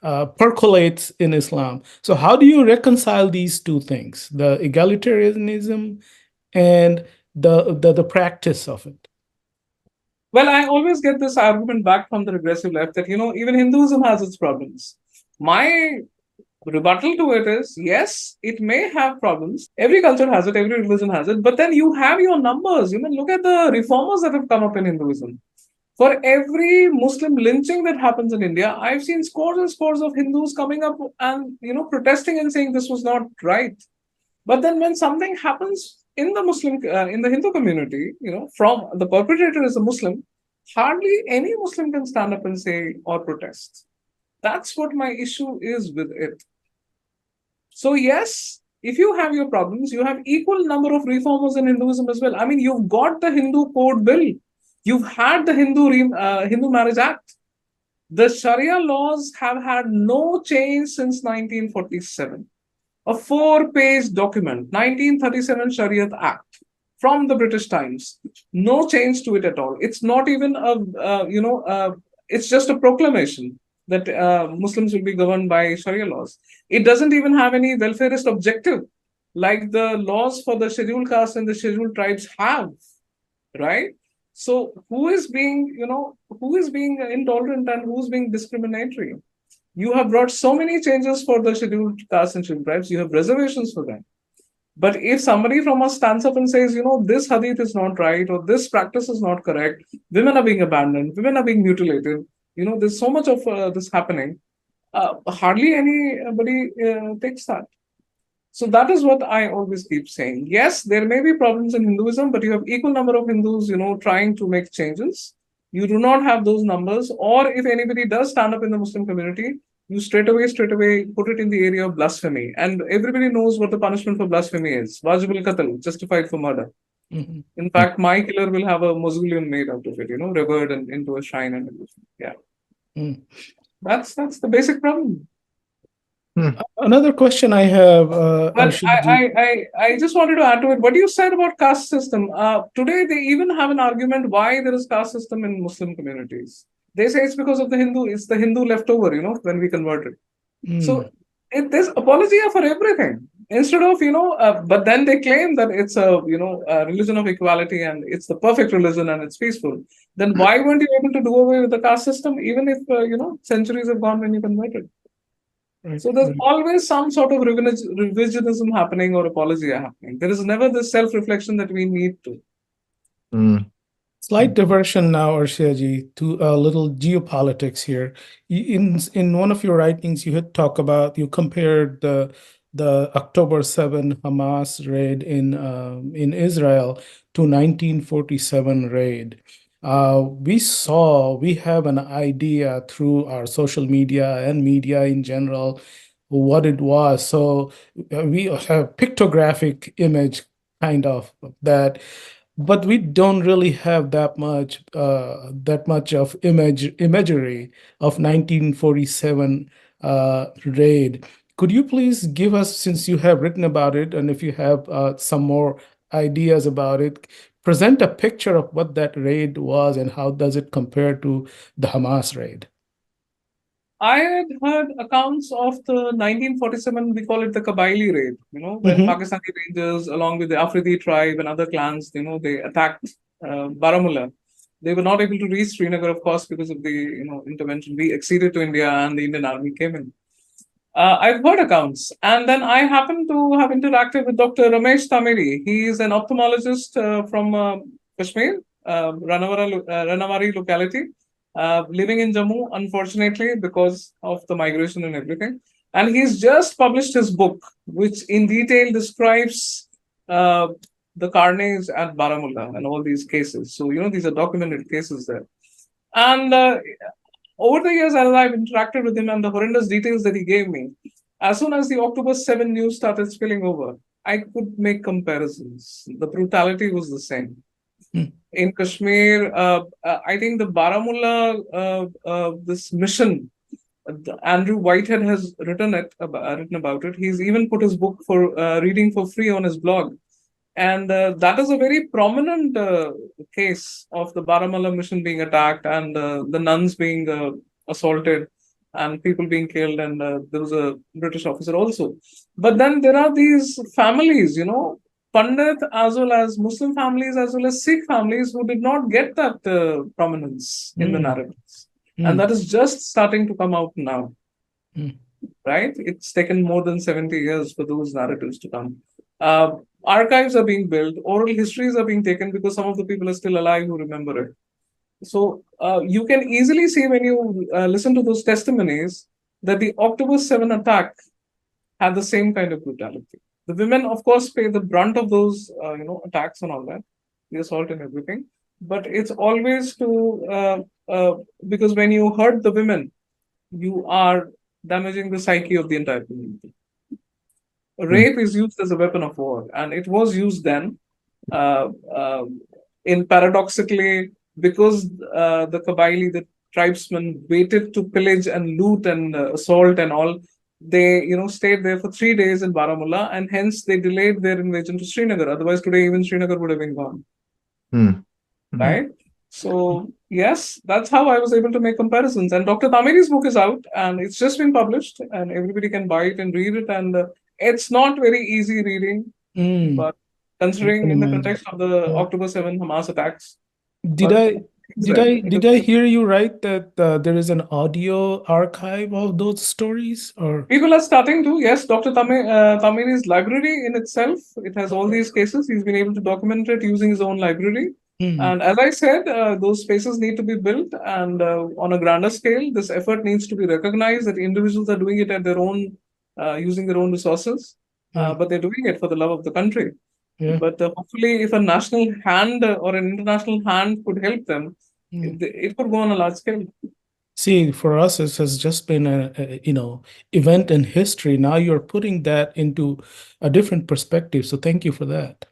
percolates in Islam. So how do you reconcile these two things, the egalitarianism and the practice of it? Well, I always get this argument back from the regressive left that, even Hinduism has its problems. My rebuttal to it is, yes, it may have problems. Every culture has it, every religion has it, but then you have your numbers. Look at the reformers that have come up in Hinduism. For every Muslim lynching that happens in India, I've seen scores and scores of Hindus coming up and protesting and saying this was not right. But then when something happens in the in the Hindu community, from the perpetrator is a Muslim, hardly any Muslim can stand up and say or protest. That's what my issue is with it. So yes, if you have your problems, you have equal number of reformers in Hinduism as well. I mean, you've got the Hindu Code Bill, you've had the Hindu Marriage Act. The Sharia laws have had no change since 1947. A 4-page document, 1937 Shariat Act from the British Times. No change to it at all. It's not even it's just a proclamation that Muslims will be governed by Sharia laws. It doesn't even have any welfarist objective like the laws for the scheduled castes and the scheduled tribes have, right? So who is being intolerant and who's being discriminatory? You have brought so many changes for the scheduled castes and scheduled tribes. You have reservations for them. But if somebody from us stands up and says, this hadith is not right or this practice is not correct, women are being abandoned, women are being mutilated, there's so much of this happening, hardly anybody takes that. So that is what I always keep saying. Yes, there may be problems in Hinduism, but you have equal number of Hindus, trying to make changes. You do not have those numbers. Or if anybody does stand up in the Muslim community, you straight away put it in the area of blasphemy. And everybody knows what the punishment for blasphemy is. Wajib al-qatl, justified for murder. Mhm. In fact, my killer will have a mausoleum made out of it, revered into a shrine and everything. Yeah. Mm. That's the basic problem. Another question I have, But Arshia ji. I just wanted to add to it what you said about caste system. Today, they even have an argument why there is caste system in Muslim communities. They say it's because of it's the Hindu leftover, when we converted. So there's apologia for everything. Instead of, but then they claim that it's a religion of equality and it's the perfect religion and it's peaceful. Then why weren't you able to do away with the caste system, even if, centuries have gone when you converted? Right. So there's always some sort of revisionism happening or apologia happening. There is never this self-reflection that we need to. Slight diversion now, Arshia ji, to a little geopolitics here. In one of your writings, you compared the October 7 Hamas raid in Israel to 1947 raid. We have an idea through our social media and media in general what it was. So we have pictographic image kind of that, but we don't really have that much of imagery of 1947 raid. Could you please give us, since you have written about it, and if you have some more ideas about it, present a picture of what that raid was and how does it compare to the Hamas raid? I had heard accounts of the 1947, we call it the Kabaili raid, when Pakistani Rangers, along with the Afridi tribe and other clans, they attacked Baramulla. They were not able to reach Srinagar, of course, because of the intervention. We acceded to India and the Indian army came in. I've heard accounts. And then I happen to have interacted with Dr. Ramesh Tamiri. He is an ophthalmologist from Kashmir, Ranawari locality. Living in Jammu, unfortunately, because of the migration and everything. And he's just published his book, which in detail describes the carnage at Baramulla and all these cases. So, these are documented cases there. And over the years, as I've interacted with him and the horrendous details that he gave me, as soon as the October 7 news started spilling over, I could make comparisons. The brutality was the same. In Kashmir, I think the Baramulla, this mission, Andrew Whitehead has written about it. He's even put his book for reading for free on his blog. And that is a very prominent case of the Baramulla mission being attacked and the nuns being assaulted and people being killed. And there was a British officer also. But then there are these families, Pandit as well as Muslim families as well as Sikh families who did not get that prominence in the narratives. And that is just starting to come out now, right? It's taken more than 70 years for those narratives to come. Archives are being built, oral histories are being taken because some of the people are still alive who remember it. So you can easily see when you listen to those testimonies that the October 7 attack had the same kind of brutality. The women, of course, pay the brunt of those, attacks and all that, the assault and everything. But it's always because when you hurt the women, you are damaging the psyche of the entire community. Rape is used as a weapon of war, and it was used then. In paradoxically, because the Kabaili, the tribesmen, waited to pillage and loot and assault and all, they stayed there for 3 days in Baramulla, and hence they delayed their invasion to Srinagar. Otherwise, today even Srinagar would have been gone. Right? So yes, that's how I was able to make comparisons. And Dr. Tamiri's book is out, and it's just been published, and everybody can buy it and read it. And it's not very easy reading, but considering in the context of the October 7 Hamas attacks. Did I hear you right that there is an audio archive of those stories? Or people are starting to, yes, Dr. Tamiri's library in itself, it has all these cases. He's been able to document it using his own library. And as I said, those spaces need to be built, and on a grander scale, this effort needs to be recognized that individuals are doing it at their own, using their own resources, but they're doing it for the love of the country. But hopefully, if a national hand or an international hand could help them, it could go on a large scale. See, for us, it has just been a event in history. Now you're putting that into a different perspective. So thank you for that.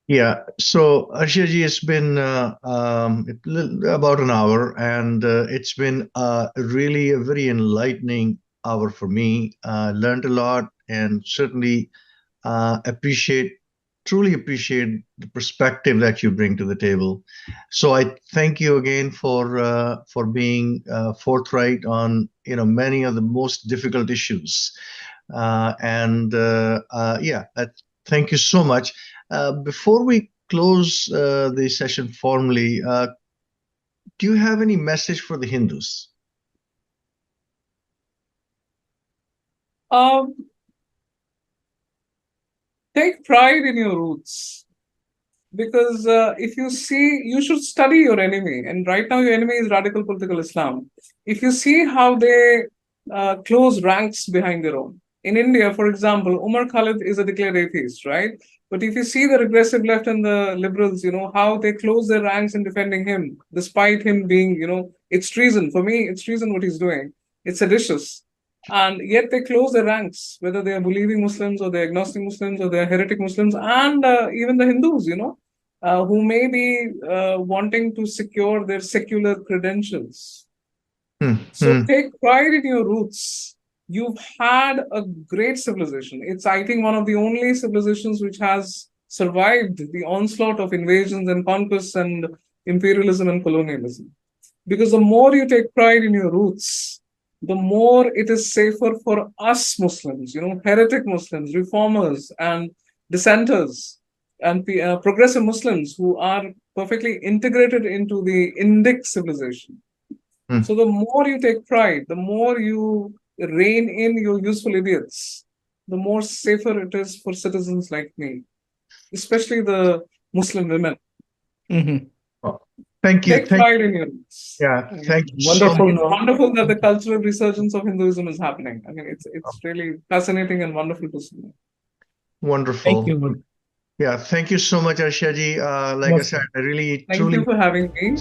Yeah. So Arshia ji, it's been about an hour, and it's been really a very enlightening hour for me. Learned a lot, and certainly truly appreciate the perspective that you bring to the table. So I thank you again for being forthright on many of the most difficult issues, thank you so much. Before we close the session formally, do you have any message for the Hindus? Take pride in your roots, because if you see, you should study your enemy. And right now, your enemy is radical political Islam. If you see how they close ranks behind their own. In India, for example, Umar Khalid is a declared atheist, right? But if you see the regressive left and the liberals, how they close their ranks in defending him, despite him being, it's treason. For me, it's treason what he's doing. It's seditious. And yet they close their ranks, whether they are believing Muslims or they're agnostic Muslims or they're heretic Muslims, and even the Hindus, who may be wanting to secure their secular credentials. So take pride in your roots. You've had a great civilization. It's, I think, one of the only civilizations which has survived the onslaught of invasions and conquests and imperialism and colonialism. Because the more you take pride in your roots, the more it is safer for us Muslims, heretic Muslims, reformers and dissenters and progressive Muslims who are perfectly integrated into the Indic civilization. So the more you take pride, the more you rein in your useful idiots, the more safer it is for citizens like me, especially the Muslim women. Thank you. Take pride in your roots. Yeah, thank you. Wonderful. It's wonderful that the cultural resurgence of Hinduism is happening. I mean, it's really fascinating and wonderful to see. Wonderful. Thank you. Yeah, thank you so much, Arshia ji. Like I said, I really Thank you for having me.